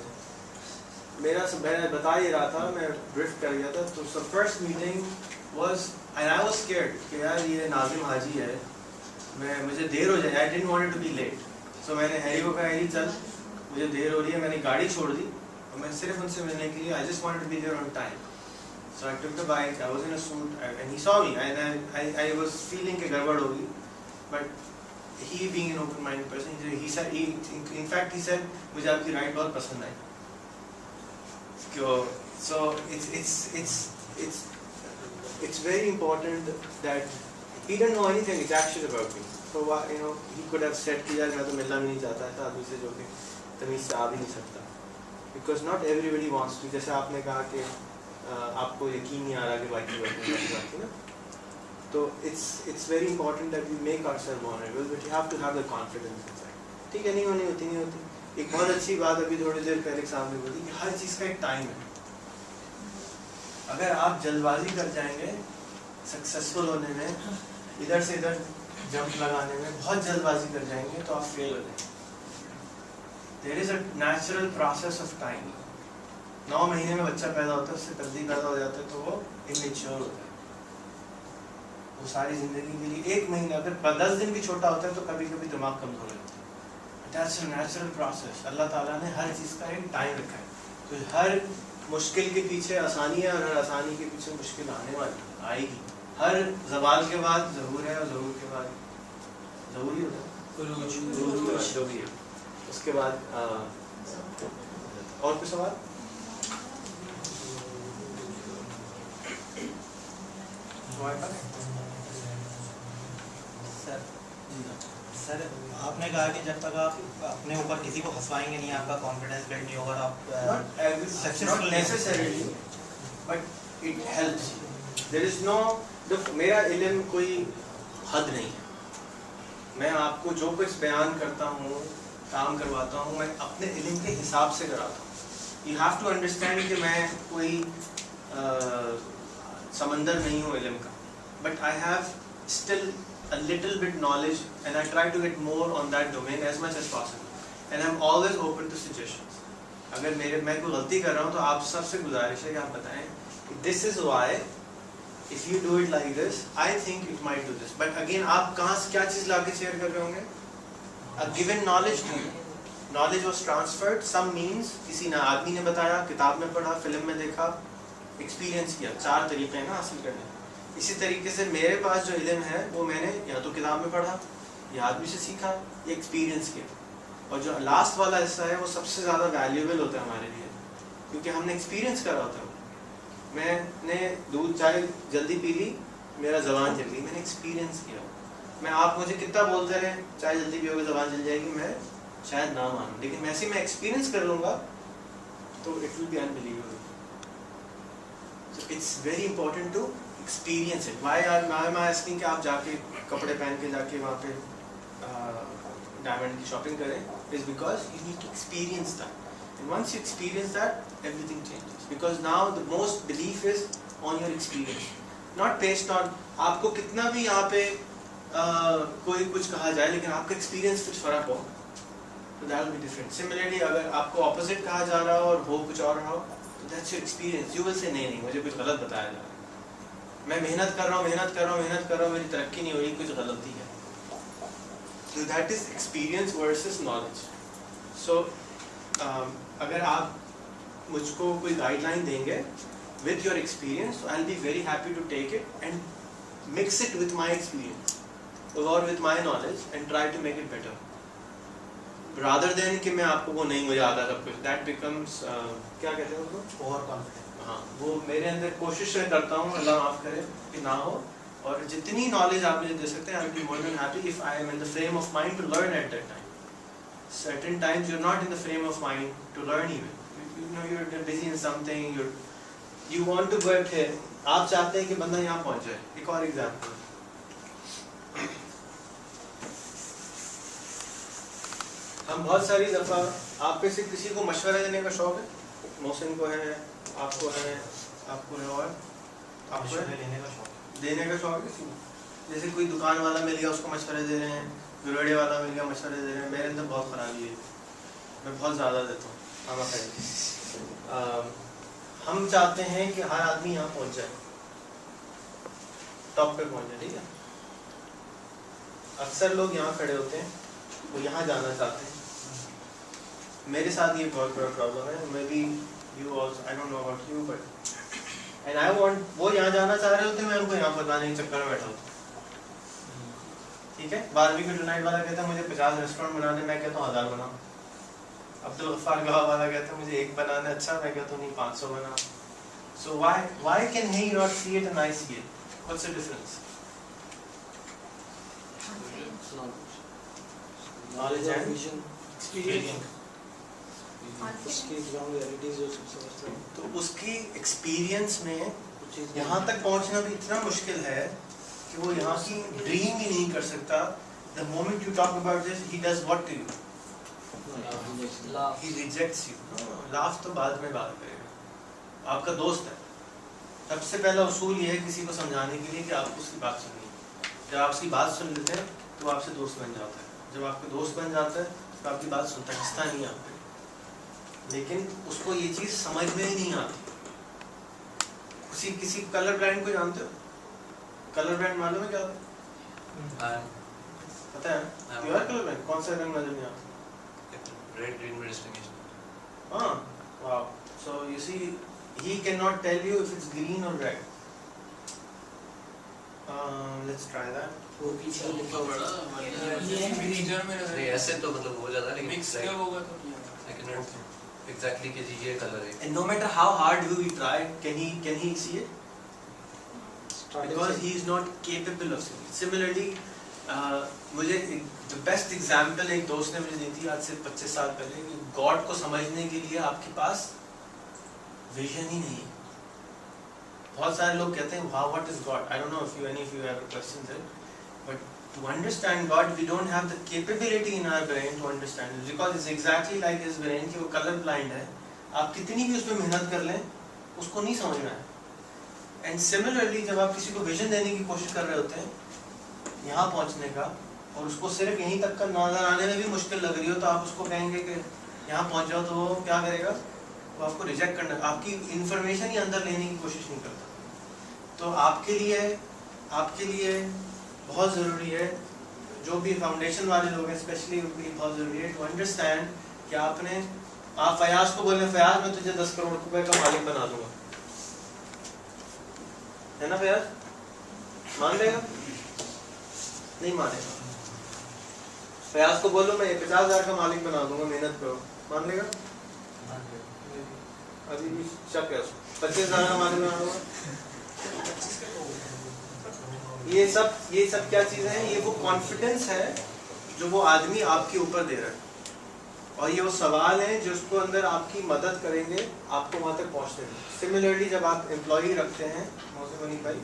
[SPEAKER 1] मैंने बता ही रहा था, मैं ड्रिफ्ट कर गया था. तो first meeting was and I was scared कि यार ये नाज़िम हाजी है, मुझे देर हो जाए. I didn't want it to be late. So मैंने हैरी को कहा हैरी चल, मुझे देर हो रही है. मैंने गाड़ी छोड़ दी और मैं सिर्फ उनसे मिलने के लिए I just wanted to be there on time. So I took the bike. I was in a suit, and he saw me, and I was feeling कि गड़बड़ होगी. But he being an open-minded person, he said, in fact he said, मुझे आपकी ride बहुत पसंद आई. So it's very important that he didn't know anything actually about me. So he could have said कि यार मैं तो मिलना भी नहीं चाहता था आदमी से जो कि तमीज़ से आ भी नहीं सकता. Because not everybody wants to. जैसे आपने कहा कि आपको यकीन नहीं आ रहा कि बाकी बात है ना. तो it's very important that we make ourselves vulnerable, but you have to have the confidence inside. ठीक है, नहीं होती. एक बहुत अच्छी बात अभी थोड़ी देर पहले सामने बोली कि हर चीज़ का एक टाइम है. अगर आप जल्दबाजी कर जाएंगे सक्सेसफुल होने में, इधर से इधर जंप लगाने में बहुत जल्दबाजी कर जाएंगे तो आप फेल हो जाएंगे. There is a natural process of time. 9 महीने में बच्चा पैदा होता है, उससे जल्दी पैदा हो जाता है तो वो इमेच्योर होता है. वो सारी जिंदगी के लिए 1 महीना, अगर 10 दिन भी छोटा होता है तो कभी कभी दिमाग कमजोर हो जाता है. That's a natural process. अल्लाह ताला ने हर चीज़ का एक टाइम रखा है. तो हर मुश्किल के पीछे आसानी है और हर आसानी के पीछे मुश्किल आने वाली आएगी. हर ज़वाल के बाद ज़हूर है और ज़हूर के बाद ज़हूरी होता है, जो भी है. उसके बाद और कोई सवाल?
[SPEAKER 9] सर आपने कहा कि जब तक आप अपने ऊपर किसी को हंसवाएंगे नहीं, आपका कॉन्फिडेंस बिल्ड नहीं होगा, आप
[SPEAKER 1] Not necessarily, but it helps. There is no, मेरा इल्म कोई हद नहीं है. मैं आपको जो कुछ बयान करता हूँ, काम करवाता हूँ, मैं अपने इल्म के हिसाब से कराता हूँ. You have to understand कि मैं कोई समंदर नहीं हूँ इल्म का. But I have still a little bit knowledge and I try to get more on that domain as much as possible. And I'm always open to suggestions. अगर मैं कोई गलती कर रहा हूँ तो आप सबसे गुजारिश है कि आप बताएं कि this is why if you do it like this I think it might do this. But again आप कहाँ से क्या चीज़ लाके शेयर कर रहे होंगे? A given knowledge to you. Knowledge was transferred. Some means किसी ना आदमी ने बताया, किताब में पढ़ा, फिल्म में देखा, एक्सपीरियंस किया. 4 तरीके हैं ना हासिल करने. इसी तरीके से मेरे पास जो इल्म है वो मैंने या तो किताब में पढ़ा ये आदमी से सीखा, ये एक्सपीरियंस किया। और जो लास्ट वाला हिस्सा है वो सबसे ज़्यादा वैल्यूएबल होता है हमारे लिए, क्योंकि हमने एक्सपीरियंस करा होता है। मैंने दूध चाय जल्दी पी ली, मेरा ज़बान जल गई, मैंने एक्सपीरियंस किया। मैं आप मुझे कितना बोलते रहे चाय जल्दी पियोगे ज़बान जल जाएगी, मैं शायद ना मानूं, लेकिन वैसे मैं एक्सपीरियंस कर लूँगा तो it will be unbelievable. So it's very important to experience it. Why I am asking कि आप जाके कपड़े पहन के जाके वहाँ पे डायमंड की शॉपिंग करें, is because you need to experience that, and once you experience that everything changes, because now the most belief is on your experience, not based on आपको कितना भी यहाँ पे कोई कुछ कहा जाए, लेकिन आपका एक्सपीरियंस कुछ फर्क हो तो that will be different. Similarly अगर आपको ऑपोजिट कहा जा रहा हो और हो कुछ और रहा हो तो that's your experience, you will say नहीं मुझे कुछ गलत बताया जा रहा है, मैं मेहनत कर रहा हूँ मेरी तरक्की नहीं हो रही, कुछ गलती है। So that is experience versus knowledge. So अगर आप मुझको कोई गाइडलाइन देंगे with your experience, so I'll be very happy to take it and mix it with my experience or with my knowledge and try to make it better. Rather than कि मैं आपको वो नहीं मुझे आता सब कुछ, that becomes क्या कहते हैं उसको,
[SPEAKER 9] ओवर कॉन्फिडेंट।
[SPEAKER 1] हाँ, वो मेरे अंदर कोशिश करता हूँ, अल्लाह माफ़ करे कि ना हो, और जितनी नॉलेज आप मुझे दे सकते हैं, I will be more than happy if I am in the frame of mind to learn at that time. Certain times you are not in the frame of mind to learn even, you know you are busy in something, you want to work here, आप चाहते हैं कि बंदा यहाँ पहुँच जाए। एक और एग्जांपल, हम बहुत सारी दफ़ा, आप में से किसी को मशवरा देने का शौक है, मोहसिन को है, आपको है, और आपको है
[SPEAKER 9] लेने का शौक,
[SPEAKER 1] देने का शौक है। जैसे कोई दुकान वाला मिल गया उसको मशवरे दे रहे हैं, गुरुड़े वाला मिल गया मशवरे दे रहे हैं। मेरे अंदर बहुत खराबी है, मैं बहुत ज़्यादा देता हूँ। हम चाहते हैं कि हर आदमी यहाँ पहुँच जाए, टॉप पे पहुँच जाए, ठीक है। अक्सर लोग यहाँ खड़े होते हैं, वो यहाँ जाना चाहते हैं। मेरे साथ ये बहुत बड़ा प्रॉब्लम है, may be you also, I don't know about you, but and I want, वो यहाँ जाना चाह रहे होते हैं, मैं उनको यहाँ बताने के चक्कर में बैठा होता हूँ, ठीक है। बारहवीं टू नाइट वाला कहता है मुझे 50 रेस्टोरेंट बनाने, मैं कहता हूँ 1000 बनाओ। अब्दुल गफ्फार गवाह वाला कहता है मुझे एक बनाना अच्छा, मैं कहता हूँ नहीं 500 बनाओ। So why can he not see it and I see it? What's the difference? Knowledge and vision, experience.
[SPEAKER 6] उसकी ग्राउंड रियलिटीज जो समझते हैं,
[SPEAKER 1] तो उसकी एक्सपीरियंस में यहाँ तक पहुँचना भी इतना मुश्किल है कि वो यहाँ की ड्रीम ही नहीं कर सकता। The moment you talk about this, he does what to you? He rejects you. Laugh तो बाद में बात करेगा, आपका दोस्त है। सबसे पहला उसूल ये है किसी को समझाने के लिए कि आपको उसकी बात सुनिए। जब आप उसकी बात सुन लेते हैं तो आपसे दोस्त बन जाता है। जब आपके दोस्त बन जाता है तो आपकी बात सुनता हंसता नहीं आप, लेकिन उसको ये चीज़ समझ में ही नहीं आती। किसी कलर ब्रांड को जानते हो? कलर ब्रांड मालूम है क्या होता है? पता है? प्योर कलर ब्रांड कौन सा रंग नजर नहीं आता?
[SPEAKER 2] Red, green में distinction।
[SPEAKER 1] हाँ, wow. So you see, he cannot tell you if it's green or red. Let's try that.
[SPEAKER 6] वो पीछे लिखा हुआ
[SPEAKER 2] नहीं ऐसे तो मतलब हो जाता है, लेकिन
[SPEAKER 6] मिक्स क्या होगा तो
[SPEAKER 2] I cannot exactly कि जी ये कलर है।
[SPEAKER 1] And no matter how hard we try, can he see it? Because he is not capable of seeing it. Similarly, मुझे the best example एक दोस्त ने मुझे दी थी आज से 25 साल पहले कि गॉड को समझने के लिए आपके पास विजन ही नहीं है। बहुत सारे लोग कहते हैं wow, what is God? I don't know if any of you have questions there, but to understand God, we don't have the capability in our brain to understand it, because it's exactly like his brain कि वो color blind है। आप कितनी भी उसमें मेहनत कर लें उसको नहीं समझना है। एंड सिमिलरली जब आप किसी को विजन देने की कोशिश कर रहे होते हैं यहाँ पहुँचने का, और उसको सिर्फ यहीं तक का नजर आने में भी मुश्किल लग रही हो, तो आप उसको कहेंगे कि यहाँ पहुँच जाओ, तो वो क्या करेगा? वो आपको रिजेक्ट करना, आपकी इंफॉर्मेशन ही अंदर लेने की कोशिश नहीं करता। तो आपके लिए बहुत ज़रूरी है, जो भी फाउंडेशन वाले लोग हैं स्पेशली उनके लिए बहुत ज़रूरी है टू अंडरस्टैंड कि आप फयाज को बोलें फयाज मैं तुझे 10 करोड़ रुपए का मालिक बना दूंगा, है ना फयाज? मान लेगा? नहीं मानेगा। फयाज को बोलो मैं 50,000 का मालिक बना दूंगा, मेहनत करो, मान लेगा? अभी भी शक है उसको। 25,000 का मालिक बना दूंगा। ये सब क्या चीजें हैं? ये वो कॉन्फिडेंस है जो वो आदमी आपके ऊपर दे रहा है, और ये वो सवाल हैं जो उसको अंदर आपकी मदद करेंगे आपको वहां तक पहुंचने में। सिमिलरली जब आप एम्प्लॉई रखते हैं, मौसम अली भाई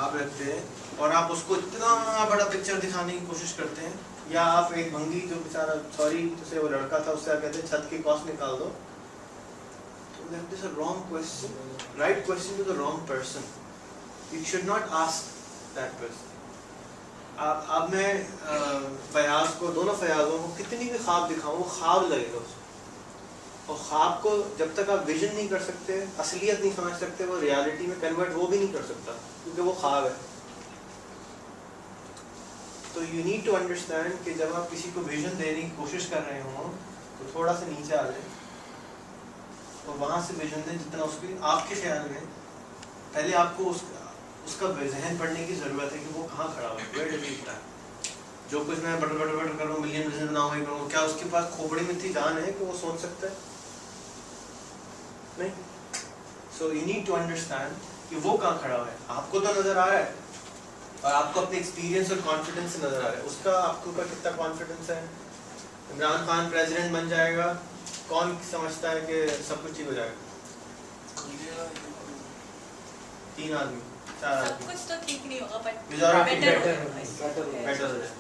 [SPEAKER 1] आप रखते हैं, और आप उसको इतना बड़ा पिक्चर दिखाने की कोशिश करते हैं, या आप एक भंगी जो बेचारा सॉरी जैसे वो लड़का था उससे आप कहते हैं छत की कॉस्ट निकाल दो, तो that is a wrong question, right question to the wrong person. You should not ask that person. अब मैं फयाज को, दोनों फयाजों को कितनी भी ख्वाब दिखाऊं, वो ख्वाब लगेगा उसको, और ख्वाब को जब तक आप विजन नहीं कर सकते, असलियत नहीं समझ सकते, वो रियलिटी में कन्वर्ट वो भी नहीं कर सकता, क्योंकि वो ख्वाब है। तो यू नीड टू अंडरस्टैंड कि जब आप किसी को विजन देने की कोशिश कर रहे हो तो थोड़ा सा नीचे आ जाए और वहां से विजन दें जितना उसकी आपके ख्याल में। पहले आपको उसका जहन पढ़ने की जरूरत है कि वो कहाँ खड़ा है, वेयर डज ही स्टैंड। जो कुछ मैं बटर करूँ, मिलियन बिजनेस बनाऊँ, ये करूँ, क्या उसके पास खोपड़ी में इतनी जान है कि वो सोच सकता है? नहीं। So you need to understand कि वो कहाँ खड़ा है। आपको तो नजर आ रहा है, और आपको अपने एक्सपीरियंस और कॉन्फिडेंस से नजर आ रहा है, उसका आपके ऊपर कितना कॉन्फिडेंस है। इमरान खान प्रेसिडेंट बन जाएगा, कौन समझता है कि सब कुछ ठीक हो जाएगा? 3 आदमी, 4
[SPEAKER 4] सब
[SPEAKER 1] आदमी,
[SPEAKER 4] कुछ तो ठीक नहीं होगा, बट
[SPEAKER 1] मेजॉरिटी
[SPEAKER 4] बेटर
[SPEAKER 1] बेटर हो जाए।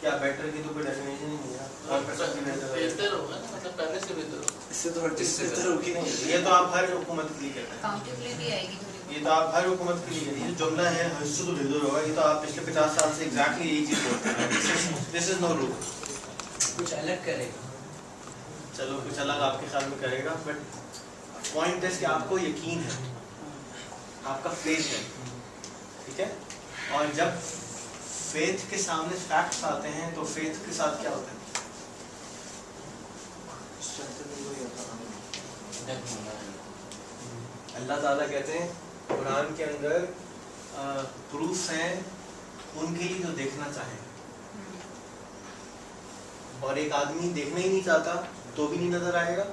[SPEAKER 1] क्या बेटर की तो कोई डेफिनेशन ही नहीं है। कौन सा बेटर
[SPEAKER 6] बेहतर होगा ना, मतलब पहले से बेहतर होगा।
[SPEAKER 9] इससे तो हर चीज बेहतर होगी नहीं।
[SPEAKER 1] ये तो आप हर हुकूमत के लिए कहते हैं,
[SPEAKER 3] अकाउंटेबिलिटी आएगी थोड़ी।
[SPEAKER 1] ये तो आप हर हुकूमत के लिए, ये जो जुमला है हिस्से तो बेहतर होगा, ये तो आप पिछले 50 साल से एग्जैक्टली यही चीज बोलते हैं। This is no rule.
[SPEAKER 7] कुछ अलग करेगा,
[SPEAKER 1] चलो कुछ अलग आपके ख्याल में करेगा, बट पॉइंट है कि आपको यकीन है, आपका फेथ है, ठीक है। और जब फेथ के सामने फैक्ट्स आते हैं तो फेथ के साथ क्या होता है? अल्लाह ताला कहते हैं कुरान के अंदर प्रूफ हैं उनके लिए जो देखना चाहे, और एक आदमी देखना ही नहीं चाहता तो भी नहीं नजर आएगा,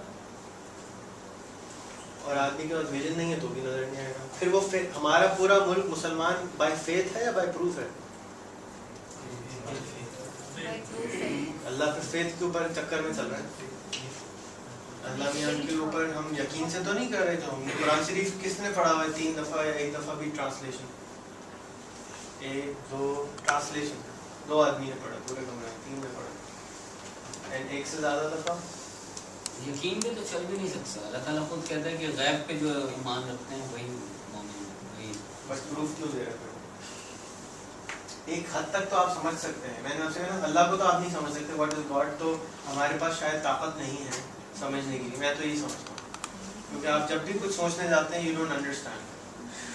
[SPEAKER 1] और आदमी के पास विजन नहीं है तो भी नजर नहीं आएगा। फिर वो हमारा पूरा मुल्क मुसलमान बाय फेथ है या बाय प्रूफ है? अल्लाह पे फेथ के ऊपर चक्कर में चल रहा है। अल्लाह मियां के ऊपर हम यकीन से तो नहीं कर रहे। जो हमने कुरान शरीफ किसने पढ़ा हुआ है 3 दफा या 1 दफा भी ट्रांसलेशन? 1 2 ट्रांसलेशन 2 आदमी ने पढ़ा पूरे कमरे में, 3 ने पढ़ा, एंड 1 से ज्यादा दफा
[SPEAKER 8] यकीन पे तो चल भी नहीं सकता। अल्लाह ताला खुद कहता है कि गैब पे जो ईमान रखते हैं वही मोमिन है, वही।
[SPEAKER 1] बस प्रूफ क्यों दे रहे हैं? एक हद तक तो आप समझ सकते हैं। मैंने आपसे कहा अल्लाह को तो आप नहीं समझ सकते, व्हाट इज गॉड, तो हमारे पास शायद ताकत नहीं है समझने की। मैं तो यही समझता हूँ, क्योंकि आप जब भी कुछ सोचने जाते हैं you don't understand,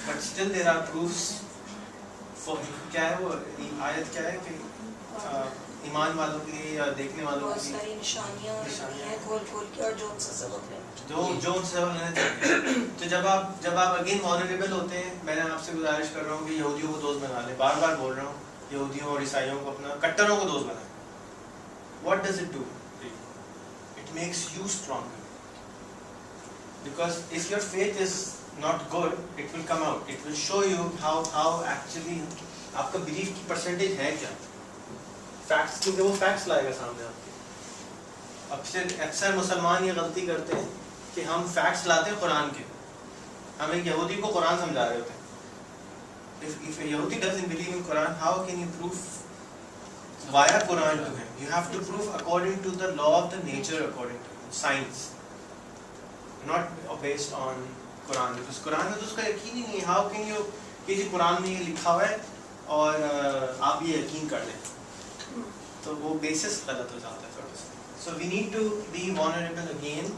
[SPEAKER 1] but still there are proofs. क्या है वो आयत, क्या है कि ईमान वालों के लिए या देखने वालों
[SPEAKER 10] बहुत
[SPEAKER 1] के लिए
[SPEAKER 10] सारी निशानियां हैं खोल के, और जो उनसे सबक लेना
[SPEAKER 1] जो उनसे सबक लेना चाहिए। तो जब आप अगेन वल्नरेबल होते हैं, मैंने आपसे गुजारिश कर रहा हूँ कि यहूदियों को दोस्त बना लें। बार बार बोल रहा हूँ, यहूदियों और ईसाइयों को अपना कट्टरों को दोस्त बनाएं। What does it do? It makes you stronger, because if your faith is not good it will come out, it will show you how actually आपका बिलीफ की परसेंटेज है क्या। फैक्ट्स, क्योंकि वो फैक्ट्स लाएगा सामने आपके। अक्सर मुसलमान ये गलती करते हैं कि हम फैक्ट्स लाते हैं कुरान के, हम एक यहूदी को कुरान समझा रहे होते हैं। if a Yahudi doesn't believe in Quran, how can you prove via Quran to him? You have to prove according to the law of the nature, according to science, not based on Quran, because Quran में तो उसका यकीन ही नहीं है। How can you कि जी कुरान में ये लिखा हुआ है और आप ये यकीन कर लें, तो वो बेसिस गलत हो जाता है थोड़ा सा। So we need to be vulnerable again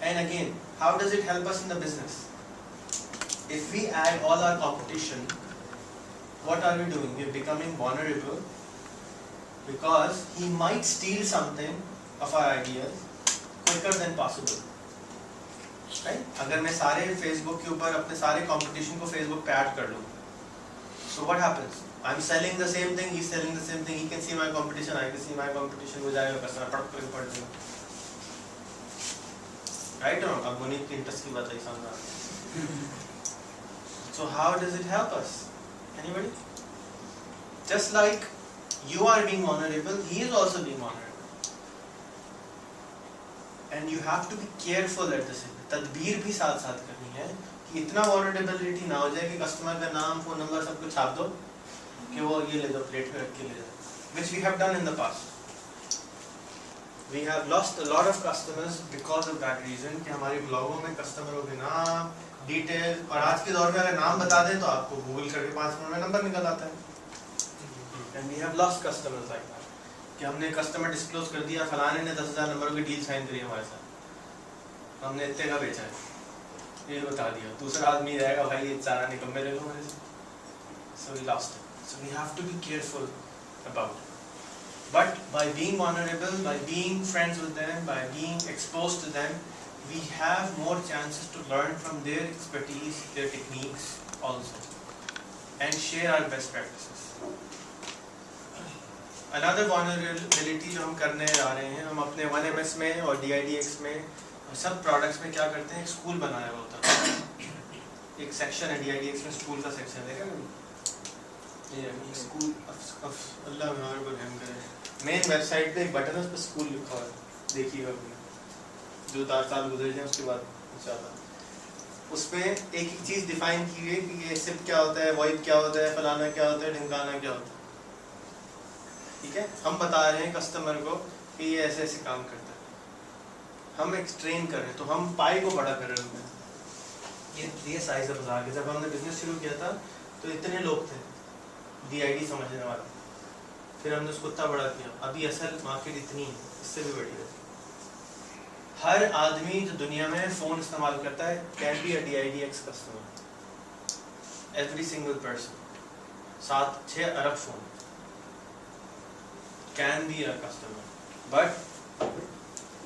[SPEAKER 1] and again. How does it help us in the business? If we add all our competition, what are we doing? We are becoming vulnerable because he might steal something of our ideas quicker than possible. Right? अगर मैं सारे Facebook के ऊपर अपने सारे competition को Facebook पे add कर लूँ, So what happens? I'm selling the same thing, he's selling the same thing. He can see my competition, I can see my competition. हो जाएगा customer पढ़ पढ़ देगा. Right or wrong? अब मुनीब की इंटरेस्ट की बात है सामने. So how does it help us? Anybody? Just like you are being vulnerable, he is also being vulnerable. And you have to be careful at the same time. तदबीर भी साथ साथ करनी है कि इतना vulnerability ना हो जाए कि कस्टमर का नाम, फोन नंबर सब कुछ छाप दो कि वो ये ले दो, प्लेट पे रख के ले जाओ. Which we have done in the past. We have lost a lot of customers because of that reason कि हमारे ब्लॉगों में कस्टमरों के नाम, डिटेल, और आज के दौर में अगर नाम बता दें तो आपको गूगल करके 5 मिनट में नंबर निकल आता है. And we have lost customers like that. कि हमने कस्टमर डिस्क्लोज कर दिया, फलाने ने 10,000 नंबरों की डील साइन करी हमारे साथ, हमने इतने का बेचा है, ये बता दिया. दूसरा आदमी रहेगा भाई ये सारा निकम्मे ले लो हमारे से. So we lost it. So we have to be careful about it. But by being vulnerable, by being friends with them, by being exposed to them, we have more chances to learn from their expertise, their techniques also, and share our best practices. Another vulnerability जो हम करने जा रहे हैं, हम अपने 1MS में और DIDX में सब products में क्या करते हैं, एक स्कूल बनाया होता है. एक सेक्शन है DIDX में, स्कूल का सेक्शन है. ये स्कूल अल्लाह हमारे को रहम करे. मेन वेबसाइट पे एक बटन है, उस पर स्कूल लिखा है, देखिएगा अपने 2-4 साल गुजर जाए उसके बाद इंशाल्लाह. उसमें एक एक चीज़ डिफाइन की है कि ये सिप क्या होता है, वॉइप क्या होता है, फलाना क्या होता है, ढिमकाना क्या होता है. ठीक है, हम बता रहे हैं कस्टमर को कि ये ऐसे ऐसे काम करता है, हम एक ट्रेन कर रहे हैं, तो हम पाई को बड़ा कर रहे हैं. ये साइज है बाजार के. जब हमने बिजनेस शुरू किया था तो इतने लोग थे DID समझने वाले, फिर हमने उसको इतना बड़ा किया. अभी असल मार्केट इतनी है, इससे भी बड़ी है. हर आदमी जो दुनिया में फ़ोन इस्तेमाल करता है can be a DIDX customer. Every single person, 7-6 Arab phone can be a customer, but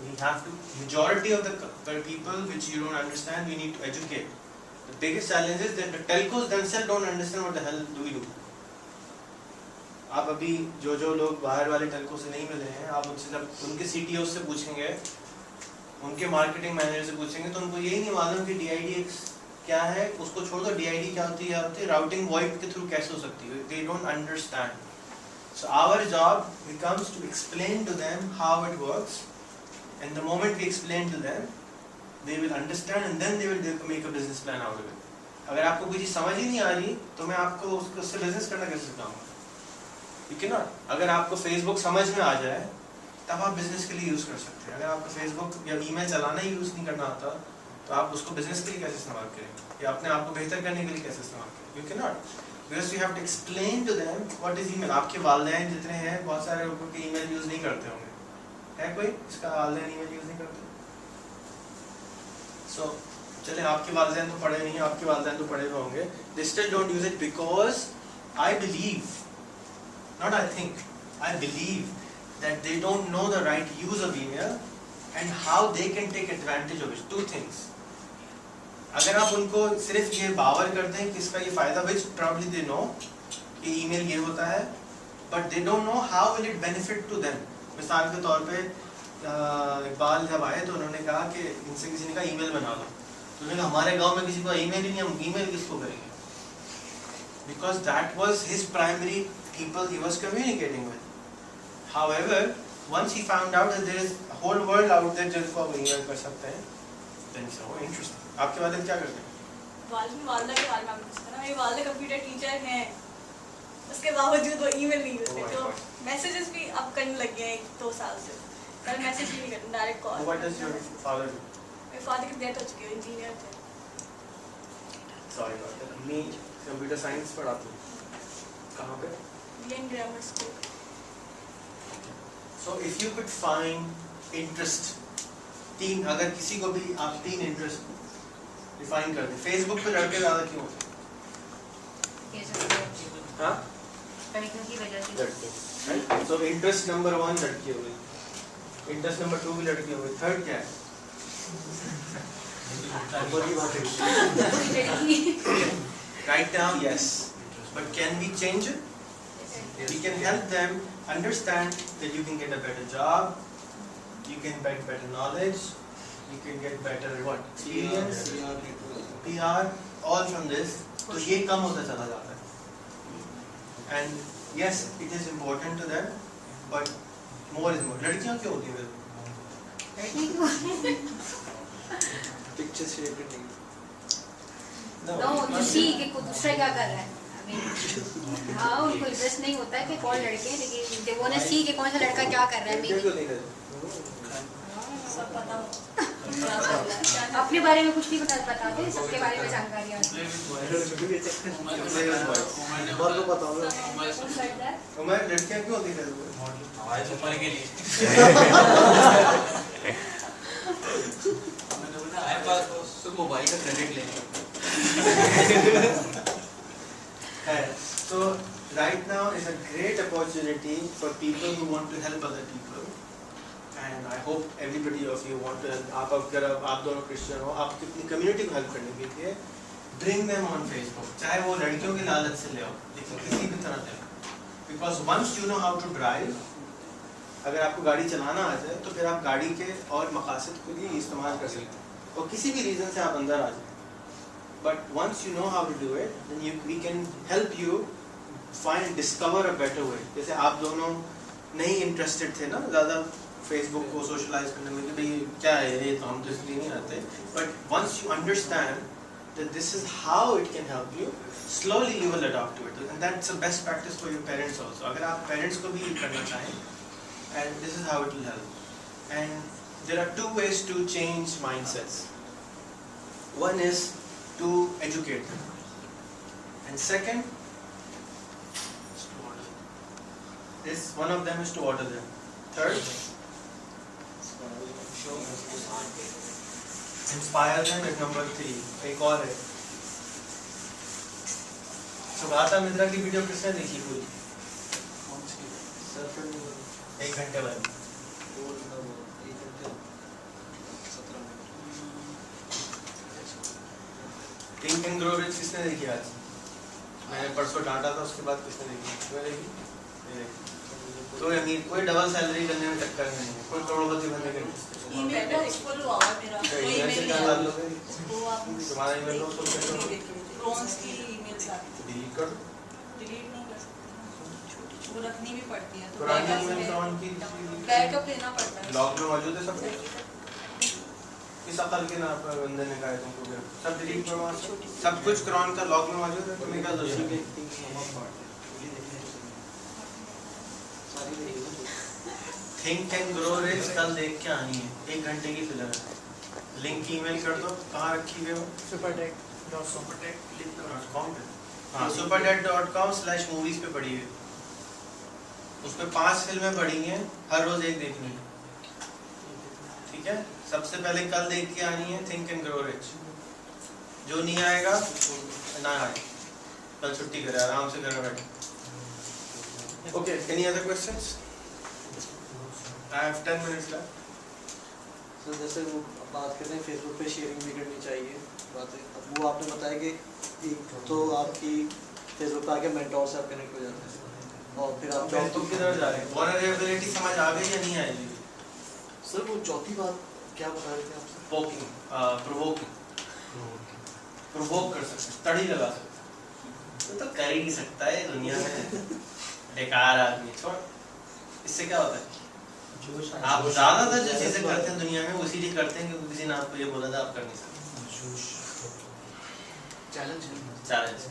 [SPEAKER 1] we have to, majority of the people which you don't understand, we need to educate. The biggest challenge is that the telcos themselves don't understand what the hell do we do. आप अभी जो लोग बाहर वाले Telco से नहीं मिले हैं, आप उनसे जब उनके CTO से पूछेंगे, उनके मार्केटिंग मैनेजर से पूछेंगे, तो उनको यही नहीं मालूम कि DIDX क्या है. उसको छोड़ दो, DID क्या होती है, राउटिंग वॉइप के थ्रू कैसे हो सकती है. They don't understand. So our job becomes to explain to them how it works, and the moment we explain to them, they will understand, and then they will make a business plan out of it. अगर आपको कोई चीज़ समझ ही नहीं आ रही तो मैं आपको उससे बिजनेस करना कैसे सिखाऊंगा? You cannot. अगर आपको Facebook समझ में आ जाए तब आप बिजनेस के लिए यूज़ कर सकते हैं. अगर आपको Facebook या ईमेल चलाना ही यूज़ नहीं करना आता तो आप उसको बिजनेस के लिए कैसे इस्तेमाल करेंगे, या अपने आप को बेहतर करने के लिए कैसे इस्तेमाल करेंगे? You cannot. Because you have to explain to them what is email. आपके वालिदैन जितने हैं, बहुत सारे लोगों के ईमेल यूज़ नहीं करते होंगे. है कोई इसका वालिदैन ईमेल यूज़ नहीं करते? So चले, आपके वालिदैन तो पढ़े नहीं हैं, आपके वालिदैन तो पढ़े हुए होंगे. They still don't use it because I believe, not I think, I believe that they don't know the right use of email and how they can take advantage of it. Two things. अगर आप उनको सिर्फ ये बावर करते हैं कि इसका ये फ़ायदा, which probably they know कि ईमेल ये होता है, but they don't know how will it benefit to them. मिसाल के तौर पे इकबाल जब आए तो उन्होंने कहा कि इनसे किसी ने कहा ईमेल बना लो, तो उन्होंने कहा हमारे गांव में किसी को ईमेल ही नहीं, हम ईमेल किसको करेंगे? Because that was his primary people he was communicating with. However, once he found out that there is a whole world out there जिनको आप ईमेल कर सकते हैं, then he said, oh interesting. आपके वालिद क्या करते हैं?
[SPEAKER 4] वालिदा के बारे में आपको पूछा ना, मेरी वालिदा कंप्यूटर टीचर हैं, उसके बावजूद वो ईमेल नहीं यूज़ करते. तो मैसेजेस भी अब करने लग गए हैं 2 साल से. पहले मैसेज भी नहीं करते, direct call.
[SPEAKER 1] What does your father do?
[SPEAKER 4] मेरे फादर की डेथ हो चुकी है, इंजीनियर थे.
[SPEAKER 1] Sorry about that. मैं कंप्यूटर साइंस पढ़ाता हूँ. कहाँ पे?
[SPEAKER 4] BN grammar school.
[SPEAKER 1] So if you could find interest, अगर किसी को भी आप 3 इंटरेस्ट डिफाइन कर दें. फेसबुक पे लड़के ज़्यादा क्यों होते हैं? हाँ?
[SPEAKER 3] लड़कियों की वजह से.
[SPEAKER 1] लड़के. Right? So इंटरेस्ट नंबर 1 लड़की हो गई. इंटरेस्ट नंबर 2 भी लड़की हो गई. थर्ड क्या है? Right now, yes. but can we change it? We can help them understand that you can get a better job, you can get better knowledge, you can get better what? Experience, PR, all from this. तो ये कम होता चला जाता है. And yes, it is important to them, but more is more. लड़कियाँ क्यों होती हैं? Picture शेयर करने.
[SPEAKER 3] No, you see कि कोई दूसरा क्या कर रहा है. हाँ, उनको इंटरेस्ट नहीं होता है कि कौन लड़के हैं, लेकिन they wanna see कि कौन सा लड़का क्या कर रहा है. maybe
[SPEAKER 4] सब पता हो.
[SPEAKER 3] अपने बारे में कुछ नहीं बताते, सबके बारे में जानकारी आती है.
[SPEAKER 1] उमर लड़कियाँ क्यों होती हैं?
[SPEAKER 2] हमारे ऊपर के लिए हमारे पास तो मोबाइल का क्रेडिट लेंगे.
[SPEAKER 1] So right now is a great opportunity for people who want to help other people, and I hope everybody of you want to help. आप दोनों क्रिश्चियन हो, आप अपनी कम्युनिटी को हेल्प करने के लिए bring them on Facebook. चाहे वो लड़कियों की लालच से ले आओ, लेकिन किसी भी तरह से, because once you know how to drive, अगर आपको गाड़ी चलाना आ जाए तो फिर आप गाड़ी के और मकासद के लिए इस्तेमाल कर सकते हैं, और किसी भी रीज़न से आप अंदर आ जाए. But once you know how to do it, then we can help you discover a better way. जैसे आप दोनों नहीं इंटरेस्टेड थे ना ज़्यादा फेसबुक को सोशलाइज करने में कि भाई क्या है ये, तो हम तो इसलिए नहीं आते. But once you understand that this is how it can help you, slowly you will adopt to it, and that's the best practice for your parents also. अगर आप parents को भी करना चाहें, and this is how it will help. And there are two ways to change mindsets. One is to educate them, and second is one of them is to order them. Third, inspire them is number 3. एक और है, सुगाता मित्रा की video किसने देखी पूरी? 1 घंटे बाद. Think and grow rich किसने देखी आज? मैंने परसों डांटा था, उसके बाद किसने देखी? मैं देखी. कोई अमीर, कोई डबल सैलरी करने में चक्कर नहीं है, कोई करोड़पति बनने के लिए.
[SPEAKER 4] ईमेल पे फुल हुआ है मेरा. कोई
[SPEAKER 1] ईमेल से
[SPEAKER 4] ईमेल
[SPEAKER 1] क्या
[SPEAKER 4] नहीं
[SPEAKER 1] डाल
[SPEAKER 4] आया.
[SPEAKER 1] लोगे?
[SPEAKER 4] वो आप
[SPEAKER 1] तुम्हारा ईमेल लो, तो
[SPEAKER 4] ब्रॉन्ज की ईमेल्स आती हैं.
[SPEAKER 1] डिलीट कर दो.
[SPEAKER 4] डिलीट नहीं कर सकते, वो रखनी भी पड़ती है. तो
[SPEAKER 1] पुरानी ईमेल कौन की?
[SPEAKER 4] बैकअप लेना पड़ता है.
[SPEAKER 1] लॉग में मौजूद है सब कुछ. इस अकल के ना बंदे ने कहा है तुमको क्या? सब डिलीट करवा, सब कुछ क्रॉन का लॉग में मौजूद है. तुम्हें क्या जरूरत है? थिंक एंड ग्रो रिच कल देख के आनी है, 1 घंटे की फिल्म है. लिंक ईमेल कर दो. कहाँ रखी हुई हो? supertech.com पे. हाँ, supertech.com/movies पे पड़ी है. उस पे 5 फिल्में पड़ी हैं, हर रोज एक देखनी है. ठीक है, सबसे पहले कल देख के आनी है थिंक एंड ग्रो रिच. जो नहीं आएगा ना आए, कल छुट्टी करे, आराम से घर बैठे. Okay, any other questions? I have 10 minutes left.
[SPEAKER 11] तो जैसे वो बात करते हैं फेसबुक पे शेयरिंग भी करनी चाहिए बातें. अब वो आपने बताया कि एक तो आपकी फेसबुक पे आके मेंटोर से आप कनेक्ट हो जाते हैं और फिर आप
[SPEAKER 1] फेसबुक की तरफ जा रहे हैं. वल्नरेबिलिटी समझ आ गई या नहीं आएगी?
[SPEAKER 11] सर वो चौथी बात क्या बता रहे थे आप सर?
[SPEAKER 1] प्रोवोक कर सकते हैं, तड़ी लगा सकते हैं. तो कर ही नहीं सकता है दुनिया में, बेकार आदमी. छोड़, इससे क्या होता है? आप ज्यादातर जो चीजें करते हैं दुनिया में वो इसीलिए करते हैं क्योंकि किसी ने आपको ये बोला था आप कर नहीं सकते. चैलेंज.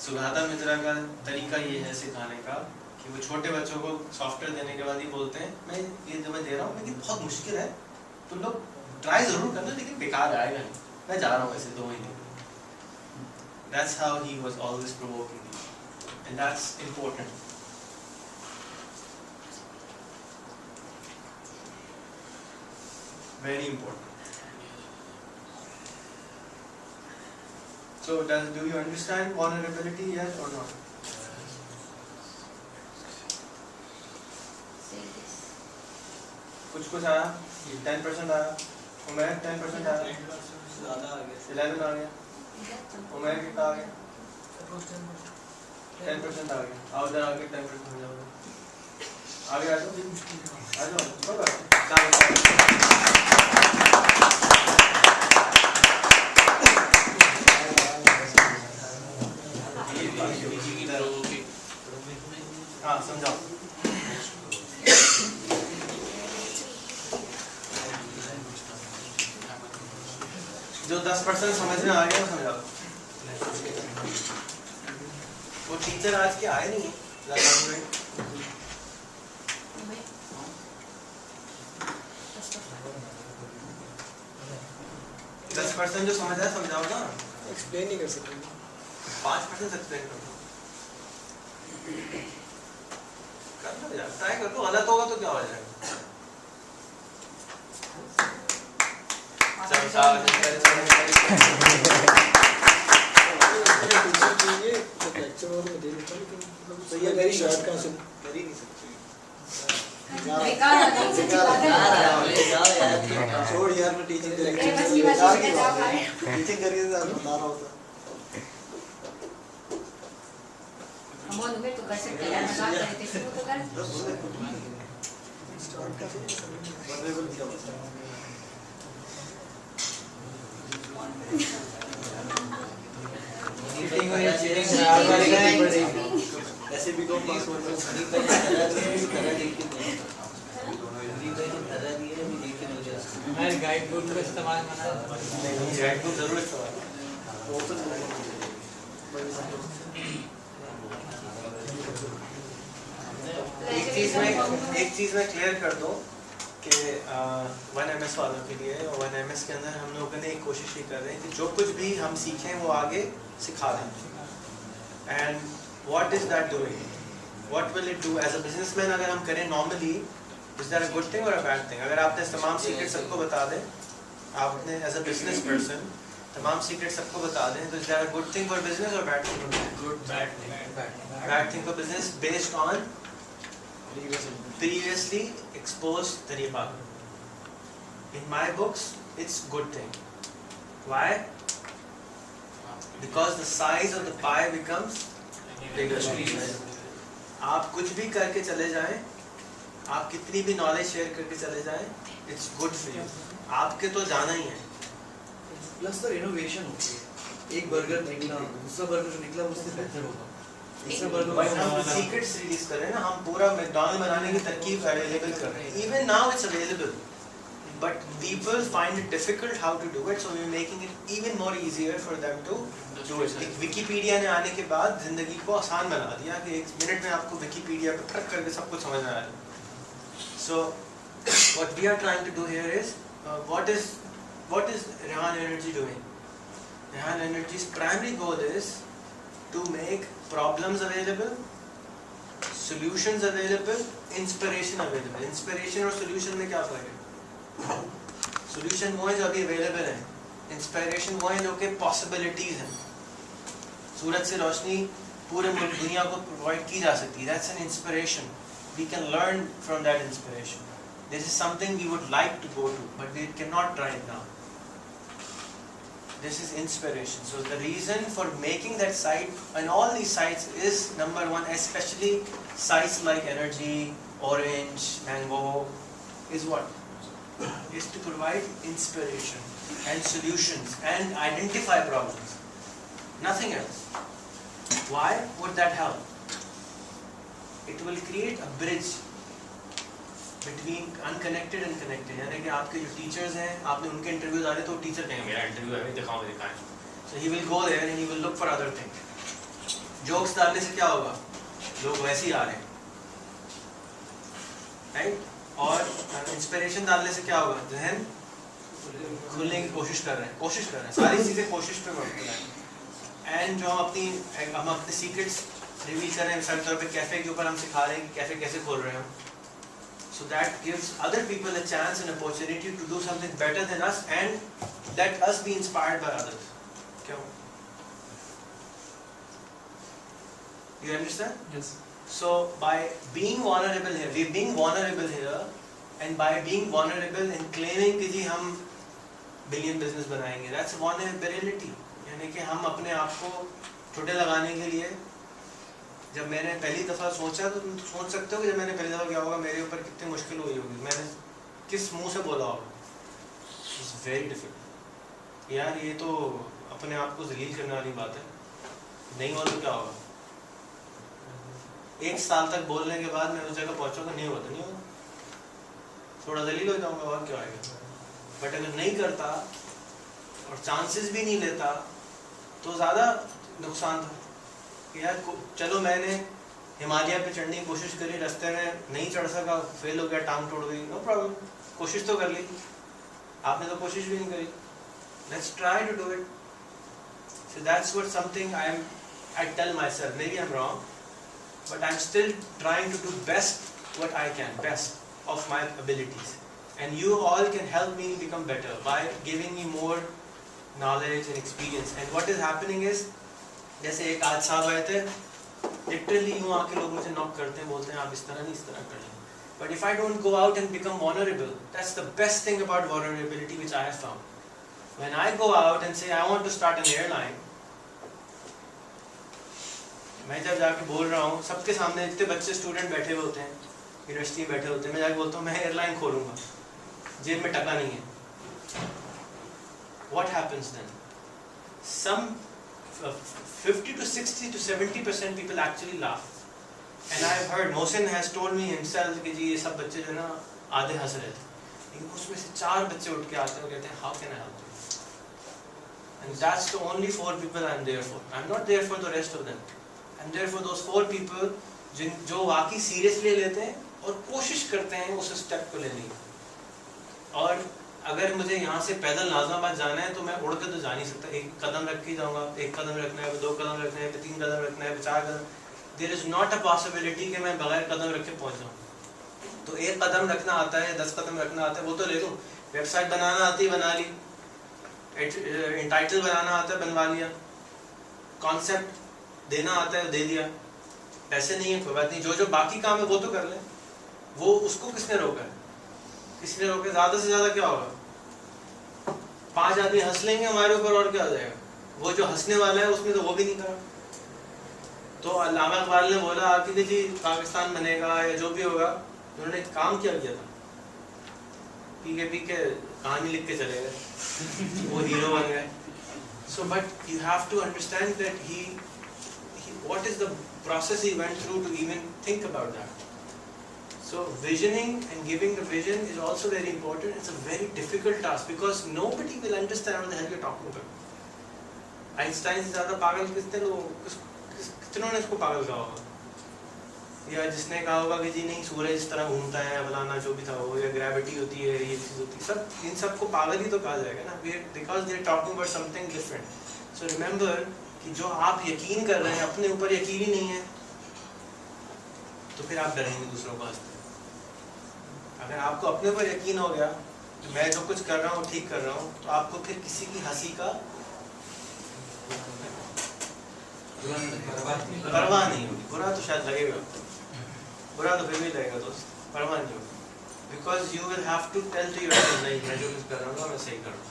[SPEAKER 1] सुगाता मित्रा का तरीका ये है सिखाने का कि वो छोटे बच्चों को सॉफ्टवेयर देने के बाद ही बोलते हैं मैं ये जो मैं दे रहा हूँ लेकिन बहुत मुश्किल है, तुम लोग ट्राई जरूर करना लेकिन बेकार आएगा नहीं, मैं जा रहा हूँ ऐसे 2 महीने. That's how he was always provoking me, and that's important. Very important. So, do you understand vulnerability, yes or not? कुछ आया? 10% आया. उमर 10% आया.
[SPEAKER 11] ज़्यादा आ गया.
[SPEAKER 1] 11 आ गया. उमर कितना आ गया? 10% आ गया। आओ इधर आके 10% हो जाओगे। आगे आ जाओ। हाँ समझाओ। जो 10% समझ में आ गया वो समझाओ। वो टीचर आज के आए नहीं है। 10% जो समझ आया समझाओ ना।
[SPEAKER 11] एक्सप्लेन नहीं कर सकते।
[SPEAKER 1] 5% एक्सप्लेन करो। कर लो यार, ट्राई कर लो, गलत होगा तो क्या हो जाएगा।
[SPEAKER 11] तो ये मेरी शर्ट का सुन कर ही नहीं सकती। छोड़ यार, मैं टीचिंग करके बता रहा होता।
[SPEAKER 3] तो कर सकते हैं, मजाक कर रहे थे, शुरू तो कर।
[SPEAKER 11] ऐसे भी कौन पास होता
[SPEAKER 5] मैं गाइड बुक का इस्तेमाल मना
[SPEAKER 1] गाइड बुक जरूर इस्तेमाल। एक चीज में क्लियर कर दूं कि 1MS वालों के लिए, और 1MS के अंदर हम लोगों ने एक कोशिश ये कर रहे हैं कि जो कुछ भी हम सीखें वो आगे सिखा दें। And what is that doing, what will it do as a businessman. अगर हम करें normally, is that a good thing और अ बैड थिंग। अगर आपने तमाम सीक्रेट सबको बता दें, आपने एज अ बिजनेस पर्सन तमाम सीक्रेट सबको बता दें, तो is that a good thing for business और bad thing for business? Bad thing for business based on previously exposed tariqa. In my books, it's good thing. Why? Because the size of the pie becomes bigger. आप कुछ भी करके चले जाएं, आप कितनी भी नॉलेज शेयर करके चले जाएं, it's good for you. आपके तो जाना ही है।
[SPEAKER 11] प्लस तो इनोवेशन होती है। एक बर्गर निकला, दूसरा बर्गर जो निकला उससे बेहतर होगा।
[SPEAKER 1] भाई हम सीक्रेट्स रिलीज कर रहे हैं ना, हम पूरा मैकडॉनल्ड बनाने की तरकीब अवेलेबल कर रहे हैं। Even now it's available, but people find it difficult how to do it, so we are making it even more easier for them to do it. Wikipedia ने आने के बाद जिंदगी को आसान बना दिया कि 1 मिनट में आपको विकिपीडिया पे ट्रक करके सब कुछ समझ में आ रहा है। So what we are trying to do here is what is Rehan energy doing? Rehan energy's primary goal is to make problems available, solutions available, inspiration available. Inspiration और solution में क्या फर्क है? Solution वो है जो अभी available है, inspiration वो है जो कि possibilities हैं। सूरज से रोशनी पूरे दुनिया को provide की जा सकती है। That's an inspiration. We can learn from that inspiration. This is something we would like to go to, but we cannot right now. This is inspiration. So the reason for making that site and all these sites is number one, especially sites like Energy, Orange, Mango, is what? Is to provide inspiration and solutions and identify problems. Nothing else. Why would that help? It will create a bridge between unconnected and connected. यानी कि आपके जो teachers हैं, आपने उनके interviews आ रहे तो teacher कहेंगे मेरा इंटरव्यू है, दिखाओ दिखाएं। So he will go there and he will look for other things. Jokes डालने से क्या होगा? लोग वैसे ही आ रहे हैं, राइट? और इंस्पिरेशन डालने से क्या होगा? जहन खुलने की कोशिश कर रहे हैं, सारी चीजें कोशिश पे मबनी है। एंड जो हम अपने सीक्रेट्स रिवील कर रहे हैं, मिसाल के तौर पे कैफे के ऊपर हम सिखा रहे हैं कि कैफे कैसे खोल रहे हैं हम। So that gives other people a chance and opportunity to do something better than us and let us be inspired by others. Kyun? You understand?
[SPEAKER 11] Yes.
[SPEAKER 1] So by being vulnerable here, we being vulnerable here, and by being vulnerable and claiming कि जी हम billion business बनाएंगे, that's vulnerability. यानी कि हम अपने आप को ठुड्डे लगाने के लिए जब मैंने पहली दफ़ा सोचा, तो तुम सोच सकते हो कि जब मैंने पहली दफ़ा क्या होगा, मेरे ऊपर कितनी मुश्किल हुई होगी, मैंने किस मुंह से बोला होगा। इट्स वेरी डिफिकल्ट यार, ये तो अपने आप को जलील करने वाली बात है। नहीं हो तो क्या होगा, 1 साल तक बोलने के बाद मैं उस जगह पहुंचूंगा, नहीं होता, नहीं होगा, थोड़ा जलील हो जाऊंगा और क्या आएगा। बट अगर नहीं करता और चांसेस भी नहीं लेता तो ज़्यादा नुकसान था कि यार चलो मैंने हिमालय पे चढ़ने की कोशिश करी, रास्ते में नहीं चढ़ सका, फेल हो गया, टांग तोड़ गई, नो प्रॉब्लम, कोशिश तो कर ली। आपने तो कोशिश भी नहीं करी, let's try to do it. So that's what something I tell myself, maybe I'm wrong, but I'm still trying to do best what I can, best of my abilities. And you all can help me become better by giving me more knowledge and experience. And what is happening is, जैसे एक आज साहब आए थे, literally यूँ आके लोग मुझे knock करते हैं, बोलते हैं आप इस तरह नहीं, इस तरह कर लें। But if I don't go out and become vulnerable, that's the best thing about vulnerability which I have found. When I go out and say I want to start an airline, मैं जब जाके बोल रहा हूँ सबके सामने, इतने बच्चे स्टूडेंट बैठे हुए होते हैं, यूनिवर्सिटी में बैठे होते हैं, मैं जाके बोलता हूँ मैं एयरलाइन खोलूँगा, जेब में टका नहीं है। What happens then? Some 50 to 60 to 70% people actually laugh. And I have heard, Mohsin has told me himself कि जी ये सब बच्चे जो ना आधे हंस रहे थे, लेकिन उसमें से 4 बच्चे उठ के आते हैं और कहते हैं how can I help you? And that's the only 4 people I'm there for. I'm not there for the rest of them. I'm there for those 4 people जो वाकई सीरियसली लेते हैं और कोशिश करते हैं उस स्टेप को लेने की। और अगर मुझे यहाँ से पैदल नाज़िमाबाद जाना है तो मैं उड़ के तो जा नहीं सकता, एक कदम रख के जाऊँगा, 1 कदम रखना है, 2 कदम रखना है, 3 कदम रखना है, 4 कदम। There is not a possibility कि मैं बगैर कदम रख के पहुँच जाऊँ। तो 1 कदम रखना आता है, 10 कदम रखना आता है, वो तो ले लूँ। वेबसाइट बनाना आती है, बना ली। टाइटल बनाना आता है, बनवा लिया। कॉन्सेप्ट देना आता है, दे दिया। पैसे नहीं है कोई बात नहीं, जो जो बाकी काम है वो तो कर ले। वो उसको किसने रोका है? किसने रोका? ज़्यादा से ज़्यादा क्या होगा? 5 आदमी हंस लेंगे हमारे ऊपर और क्या हो जाएगा? वो जो हंसने वाला है उसने तो वो भी नहीं करा। तो अल्लामा इकबाल ने बोला कि जी पाकिस्तान बनेगा या जो भी होगा, उन्होंने काम क्या किया था? पी के कहानी लिख के चले गए, वो हीरो बन गए। So but you have to understand that what is the process he went through to even think about that. So visioning and giving the vision is also very important. It's a very difficult task because nobody will understand what the hell you're talking about. Einstein से ज़्यादा पागल कितनों ने इसको पागल कहा होगा? या जिसने कहा होगा कि जी नहीं सूरज इस तरह घूमता है, फलाना जो भी था वो, या ग्रेविटी होती है, ये चीज़ होती है, सब इन सबको पागल ही तो कहा जाएगा ना, because they are talking about something different. So remember कि जो आप यकीन कर रहे हैं अपने ऊपर यकीन ही नहीं है, तो फिर आप डरेंगे दूसरों को हंसते। अगर आपको अपने ऊपर यकीन हो गया कि मैं जो कुछ कर रहा हूँ ठीक कर रहा हूँ, तो आपको फिर किसी की हंसी का परवाह नहीं होगी। बुरा तो शायद लगेगा, बुरा तो फिर भी लगेगा दोस्त, परवाह नहीं होगी। Because you will have to tell to yourself नहीं मैं जो कुछ कर रहा हूँ मैं सही कर रहा हूँ।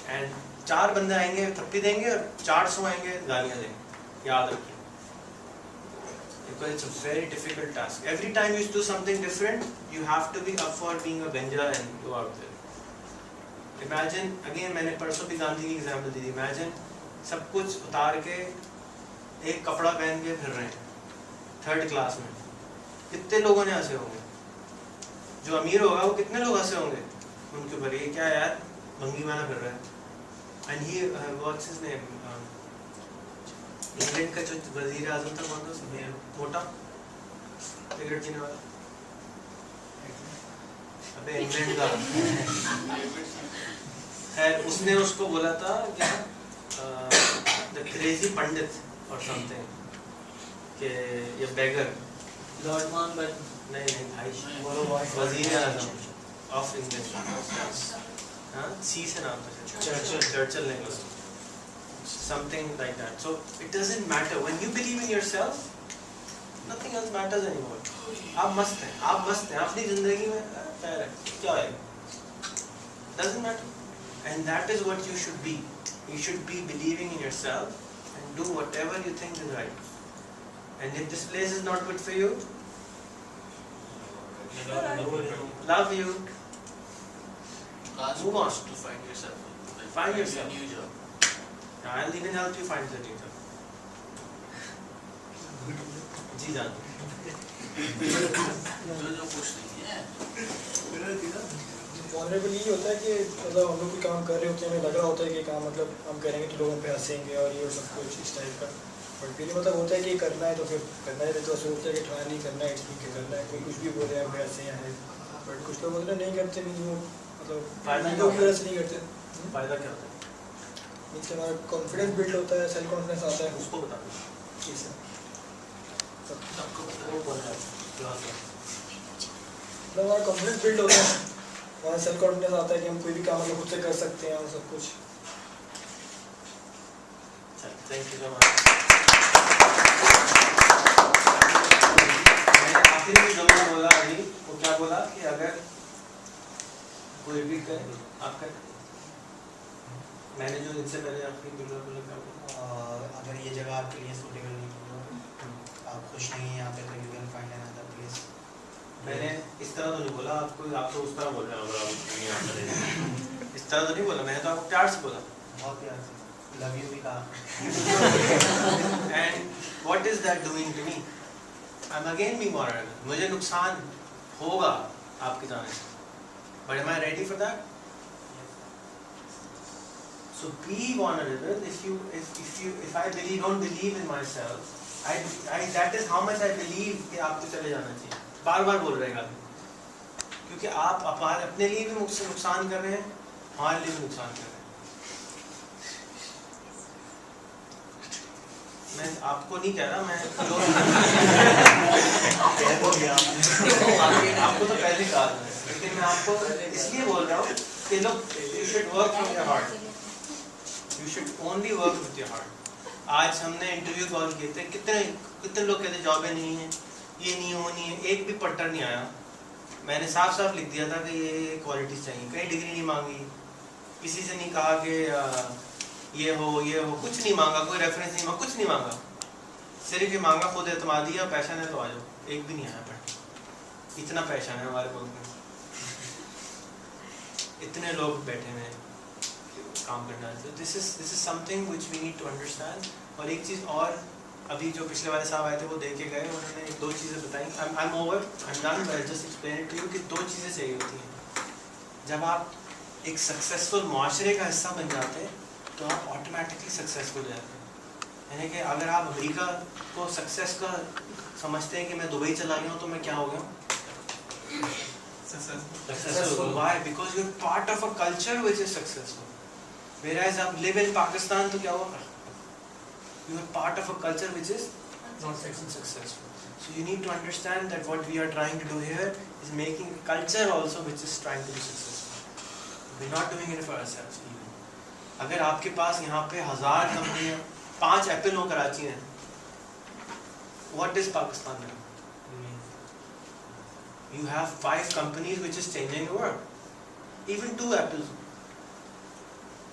[SPEAKER 1] एंड 4 बंदे आएंगे थप्पी देंगे और 400 आएंगे गालियाँ देंगे, याद रखिए। Because it's a very difficult task. Every time you do something different, you have to be up for being a ganja and go out there. Imagine, again मैंने परसों भी गांधी की एग्जाम्पल दी थी। Imagine सब कुछ उतार के एक कपड़ा पहन के फिर रहे हैं 3rd क्लास में, कितने लोगों ने हंसे होंगे? जो अमीर होगा वो कितने लोग हंसे होंगे उनके ऊपर, ये क्या यार भंगी माना फिर रहा है। And he what's his name? England का जो वजीर आजम था कौन था? मोटा सिगरेट पीने वाला, अबे इंग्लैंड का है। उसने उसको बोला था क्या द क्रेजी पंडित और समथिंग के ये बेगर
[SPEAKER 5] लॉर्ड माउंटबेटन
[SPEAKER 1] नहीं भाई वजीर आजम ऑफ इंग्लैंड, हाँ सी से नाम था, चर्चिल ने बोला something like that. So it doesn't matter when you believe in yourself, nothing else matters anymore. आप मस्त हैं, आप मस्त हैं अपनी जिंदगी में, खैर है क्या है, doesn't matter, And that is what you should be. You should be believing in yourself and do whatever you think is right. And if this place is not good for you, love you. Move on.
[SPEAKER 12] To find yourself.
[SPEAKER 1] Find yourself.
[SPEAKER 12] A new job.
[SPEAKER 1] I'll even help you find the new job. जी जान.
[SPEAKER 12] जो कुछ नहीं है.
[SPEAKER 6] Vulnerable ये होता है कि मतलब हम लोग कोई काम कर रहे होते हैं, हमें लग रहा होता है कि काम मतलब हम करेंगे तो लोगों पे हंसेंगे और ये सब कुछ इस टाइप का, बट फिर मतलब होता है कि करना है तो फिर करना है, तो सोचते हैं कि ट्राई नहीं करना है, इसलिए करना है, कोई कुछ भी बोल रहे हैं हमें हंसे हैं, बट कुछ लोग मतलब नहीं करते, मीन वो मतलब लोग की वजह से नहीं करते.
[SPEAKER 1] फायदा क्या होता है?
[SPEAKER 6] मीन्स हमारा कॉन्फिडेंस बिल्ड होता है, सेल्फ कॉन्फिडेंस आता है.
[SPEAKER 1] उसको बता दो.
[SPEAKER 6] जी सर.
[SPEAKER 12] सबको
[SPEAKER 1] वो बोल रहा है.
[SPEAKER 6] मतलब हमारा कॉन्फिडेंस बिल्ड होता है, हमारा सेल्फ कॉन्फिडेंस आता है कि हम कोई भी काम मतलब खुद से कर सकते हैं और सब कुछ.
[SPEAKER 1] Thank you so much. मैंने आखिरी में जुमला बोला अभी, वो क्या बोला कि अगर कोई रिपीट करे आपका, मैंने जो इनसे पहले आखिरी जुमला बोला क्या बोला?
[SPEAKER 9] अगर ये जगह आपके लिए सूटेबल नहीं है, आप खुश नहीं हैं यहाँ पे, तो you can find another place.
[SPEAKER 1] मैंने इस तरह तो नहीं बोला आपको, आप तो उस तरह बोल रहे हो. इस तरह तो नहीं बोला, मैंने तो आपको प्यार से बोला.
[SPEAKER 9] बहुत प्यार से. लव यू भी कहा.
[SPEAKER 1] And what is that doing to me? I am again being vulnerable. मुझे नुकसान होगा आपके जाने से, but am I ready for that? So be vulnerable. If I don't believe in myself, that is how much I believe कि आपको चले जाना चाहिए. बार बार बोल रहेगा, क्योंकि आप अपने लिए भी नुकसान कर रहे हैं, हमारे लिए भी नुकसान कर रहे हैं. मैं आपको नहीं कह रहा, मैं आपको तो पहले कहा था, लेकिन मैं आपको इसलिए बोल रहा हूँ कि लोग you should work from your heart. You should only work with your heart. आज हमने इंटरव्यू कॉल किए थे, कितने लोग कहते जॉबें नहीं हैं, ये नहीं होनी है, एक भी पट्टर नहीं आया. मैंने साफ साफ लिख दिया था कि ये क्वालिटीज चाहिए, कहीं डिग्री नहीं मांगी, किसी से नहीं कहा कि ये हो, कुछ नहीं मांगा, कोई रेफरेंस नहीं मांगा, कुछ नहीं मांगा, सिर्फ ये मांगा खुद एतमादी है, पैशन है तो आ जाओ. एक भी नहीं आया, पर इतना पैशन है हमारे मुल्क में, इतने लोग बैठे हुए हैं काम करना है. This is something which we need to understand. और एक चीज़ और, अभी जो पिछले वाले साहब आए थे वो दे के गए, उन्होंने 2 चीज़ें बताई. I am over, I am done, but just explain it to you कि 2 चीज़ें चाहिए होती हैं. जब आप एक सक्सेसफुल माशरे का हिस्सा बन जाते हैं तो आप ऑटोमेटिकली सक्सेसफुल हो जाते हैं. यानी कि अगर आप अमेरिका को सक्सेस का समझते हैं कि मैं दुबई चला गया हूँ तो मैं क्या हो गया हूँ? Successful. Why? Because you're part of a culture which is successful. Whereas आप live in Pakistan तो क्या होगा? You are part of a culture which is not successful. So you need to understand that what we are trying to do here is making a culture also which is trying to be successful. We're not doing it for ourselves even. अगर आपके पास यहाँ पे 1000 कंपनियाँ, 5 Apple हो कराची हैं, what is Pakistan now? You have 5 companies which is changing the world. Even 2 apples.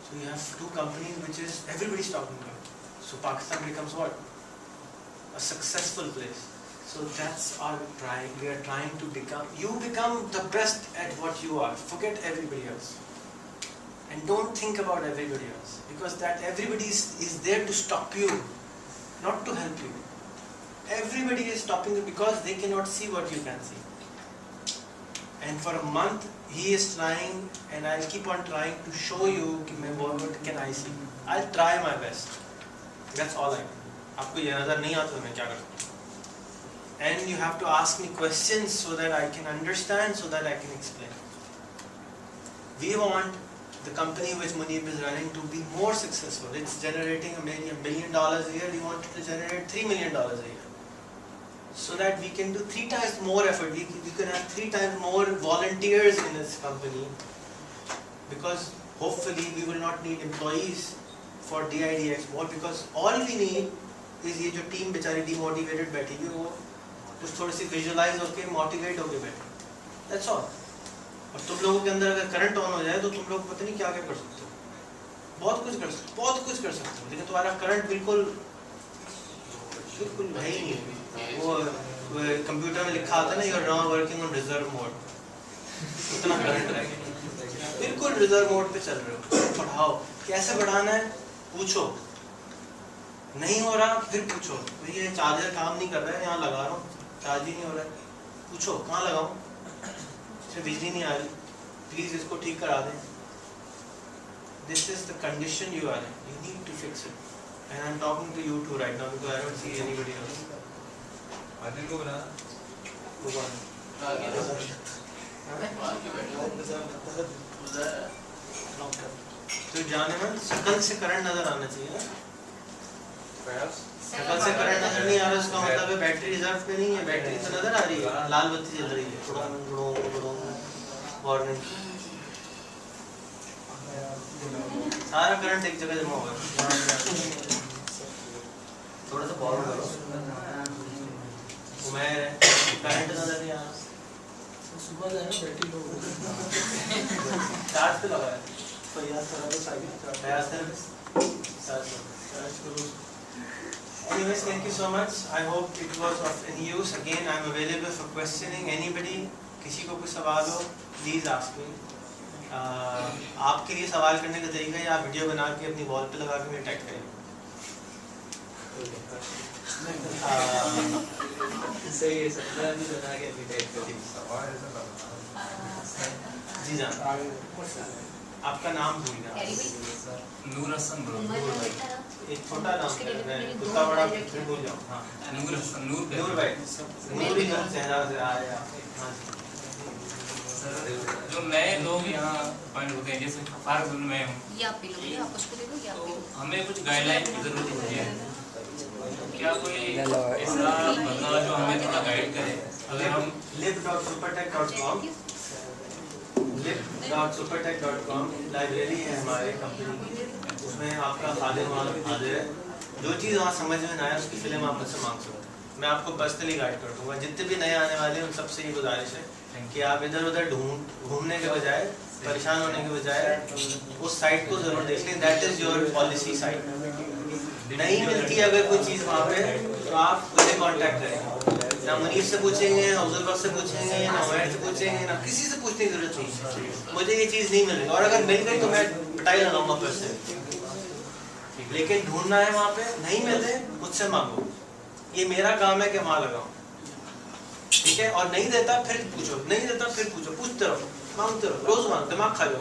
[SPEAKER 1] So you have 2 companies which is everybody's talking about. So Pakistan becomes what? A successful place. So that's our trying. We are trying to become. You become the best at what you are. Forget everybody else. And don't think about everybody else, because that everybody is there to stop you, not to help you. Everybody is stopping you because they cannot see what you can see. And for a month he is trying, and I'll keep on trying to show you what can I see. I'll try my best. That's all I do. आपको ये नज़र नहीं आता तो मैं क्या कर सकता हूँ? And you have to ask me questions so that I can understand, so that I can explain. We want the company which Muneeb is running to be more successful. It's generating $1 million a year. We want it to generate $3 million a year. So that we can do 3 times more effort. We can have 3 times more volunteers in this company, because hopefully we will not need employees for DIDX more, because all we need is ये जो team बेचारी demotivated बैठी हुई वो कुछ थोड़ी सी visualize होके motivate होके बैठे. That's all.
[SPEAKER 9] और तुम लोगों के अंदर अगर करंट ऑन हो जाए तो तुम लोग पता नहीं क्या क्या कर सकते हो, बहुत कुछ कर सकते हो, लेकिन तुम्हारा करंट बिल्कुल बिल्कुल है ही नहीं। वो कंप्यूटर में लिखा आता है ना, you are now working on reserve mode, उतना करंट रहेगा, बिल्कुल रिजर्व मोड पे चल रहे हो। बढ़ाओ, कैसे बढ़ाना है पूछो, नहीं हो रहा फिर पूछो, ये चार्जर काम नहीं कर रहा है, यहाँ लगा रहा हूँ चार्ज ही नहीं हो रहा है, पूछो कहाँ लगाऊँ, इसमें बिजली नहीं आ रही, प्लीज इसको ठीक करा दें। This is the condition you are in. You need to fix it. And I'm talking to you too right now because I don't see anybody else.
[SPEAKER 2] Adil को बना
[SPEAKER 9] Move on. तो जाने में शकल से करंट नजर आना चाहिए ना, शकल से करंट नजर नहीं आ रहा, उसका मतलब है बैटरी रिजर्व पे नहीं है, बैटरी तो नजर आ रही है, लाल बत्ती जल रही है, वार्निंग, सारा करंट एक जगह जमा होगा। थोड़ा सा बॉल करो, मैं करंट नजर नहीं आ रहा,
[SPEAKER 6] सुबह जाए ना बैटरी लो
[SPEAKER 9] चार्ज पे लगा है
[SPEAKER 6] तो याद करा दो साइकिल
[SPEAKER 9] चार्ज करो। Anyways, thank you so much. I hope it was of any use. Again, I am available for questioning. Anybody, किसी को कुछ सवाल हो, please ask me. आपके लिए सवाल करने का तरीका है आप वीडियो बना के अपनी वॉल पे लगा के मुझे टैग करें।
[SPEAKER 7] सही है, सपना भी बना के अभी टैग करें।
[SPEAKER 9] जी जान, आपका नाम भूल गया।
[SPEAKER 8] नूर हसन ब्रो।
[SPEAKER 9] एक छोटा नाम है, मैं उसका बड़ा फिर भूल जाऊँ। हाँ,
[SPEAKER 8] नूर हसन,
[SPEAKER 9] नूर भाई, नूर ही नूर चेहरा से आया। हाँ जी।
[SPEAKER 13] जो नए लोग यहाँ पॉइंट होते हैं, जैसे फारग मैं हूँ,
[SPEAKER 3] ये आप पी लो, आप उसको दे दो, ये आप पी लो।
[SPEAKER 13] हमें कुछ गाइडलाइन की जरूरत होती है, क्या कोई ऐसा बंदा जो हमें थोड़ा गाइड करे? अगर हम
[SPEAKER 9] lip.supertech.com lip.supertech.com लाइब्रेरी है हमारे कंपनी की, उसमें आपका खादिर हाजिर है, जो चीज़ वहाँ समझ में ना आए उसकी फिल्म आप मुझसे मांग सकते हैं, मैं आपको पर्सनली गाइड कर दूँगा। जितने भी नए आने वाले हैं उन सबसे ये गुजारिश है कि आप इधर उधर घूमने के बजाय, परेशान होने के बजाय उस साइट को जरूर देख लें। That is your policy site. नहीं मिलती अगर कोई चीज़ वहाँ पे तो आप मुझे कांटेक्ट करें, ना मुनीर से पूछेंगे, ना उजुल से पूछेंगे, ना उमैर से पूछेंगे, ना किसी से पूछने की जरूरत नहीं। मुझे ये चीज़ नहीं मिल रही, और अगर मिल गई तो मैं पिटाई लगाऊंगा फिर से, लेकिन ढूंढना है वहाँ पे, नहीं मिलते मुझसे मांगो, ये मेरा काम है कि वहाँ लगाऊँ, ठीक है? और नहीं देता फिर पूछो, नहीं देता फिर पूछो, पूछते रहो, मांगते रहो, रोज मांगो, दिमाग खा लो।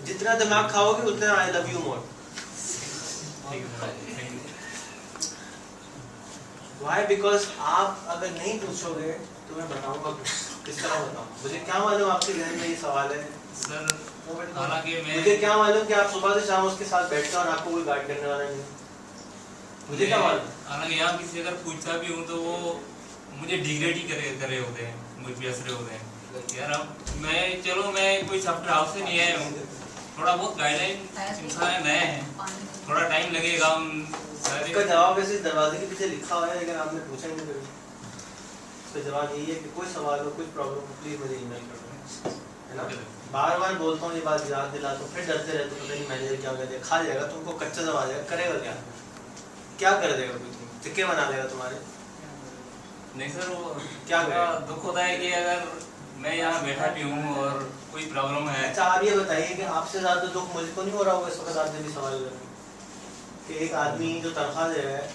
[SPEAKER 9] जितना दिमाग खाओगे उतना I love you more. Why? Because आप अगर नहीं पूछोगे तो मैं बताऊंगा किस तरह बताऊं। मुझे क्या मालूम आपके जहन में ये सवाल है
[SPEAKER 13] सर, हालांकि
[SPEAKER 9] मुझे क्या मालूम कि आप सुबह से शाम उसके साथ बैठते हैं और आपको कोई गाइड करने वाला नहीं, मुझे क्या मालूम।
[SPEAKER 13] हालांकि यहाँ किसी अगर पूछता भी हूँ तो वो मुझे डिग्रेड ही करे होते हैं, मुझ पे असर होते हैं। यार अब मैं चलो मैं कोई सॉफ्टवेयर हाउस से नहीं आया हूँ, थोड़ा बहुत गाइडलाइन इंसान नए हैं, थोड़ा टाइम लगेगा।
[SPEAKER 9] इसका जवाब ऐसे दरवाजे के पीछे लिखा हुआ है, लेकिन आपने पूछा नहीं कभी। इसका जवाब यही है कि कोई सवाल हो, कुछ प्रॉब्लम हो, प्लीज मुझे ईमेल कर दो, है ना? बार बार बोलता हूँ ये बात, याद दिलाता हूँ, फिर डरते रहते हो, नहीं मैनेजर क्या कर देगा, खा जाएगा तुमको, कच्चा दबा देगा, करेगा क्या कर देगा कोई, तुम सिक्के बना देगा तुम्हारे।
[SPEAKER 13] नहीं सर, वो
[SPEAKER 9] क्या
[SPEAKER 13] दुख होता है कि अगर मैं यहाँ बैठा भी हूँ और कोई प्रॉब्लम है।
[SPEAKER 9] अच्छा, आप ये बताइए कि आपसे ज्यादा दुख मुझको नहीं हो रहा होगा इस वक्त आप भी सवाल करें कि एक आदमी जो तनख्वाह दे रहा है,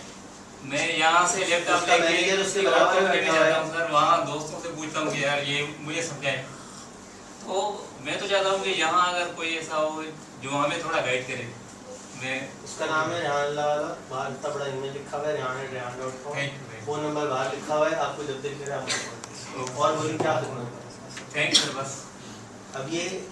[SPEAKER 13] मैं यहाँ से लैपटॉप लेके
[SPEAKER 9] उसके बराबर
[SPEAKER 13] लेके जाता हूँ सर, वहाँ दोस्तों से पूछता हूँ कि यार ये मुझे समझाए, तो मैं तो चाहता हूँ कि यहाँ अगर कोई ऐसा हो जो हमें थोड़ा गाइड करे। मैं
[SPEAKER 9] उसका नाम है रेहान लाला, बाहर इतना बड़ा ईमेल लिखा हुआ है rehan@rehan.com, फोन नंबर बाहर लिखा हुआ है, आपको जब दिल करे आप और बोलिए क्या खिदमत।
[SPEAKER 13] Thank you sir. बस
[SPEAKER 9] अब ये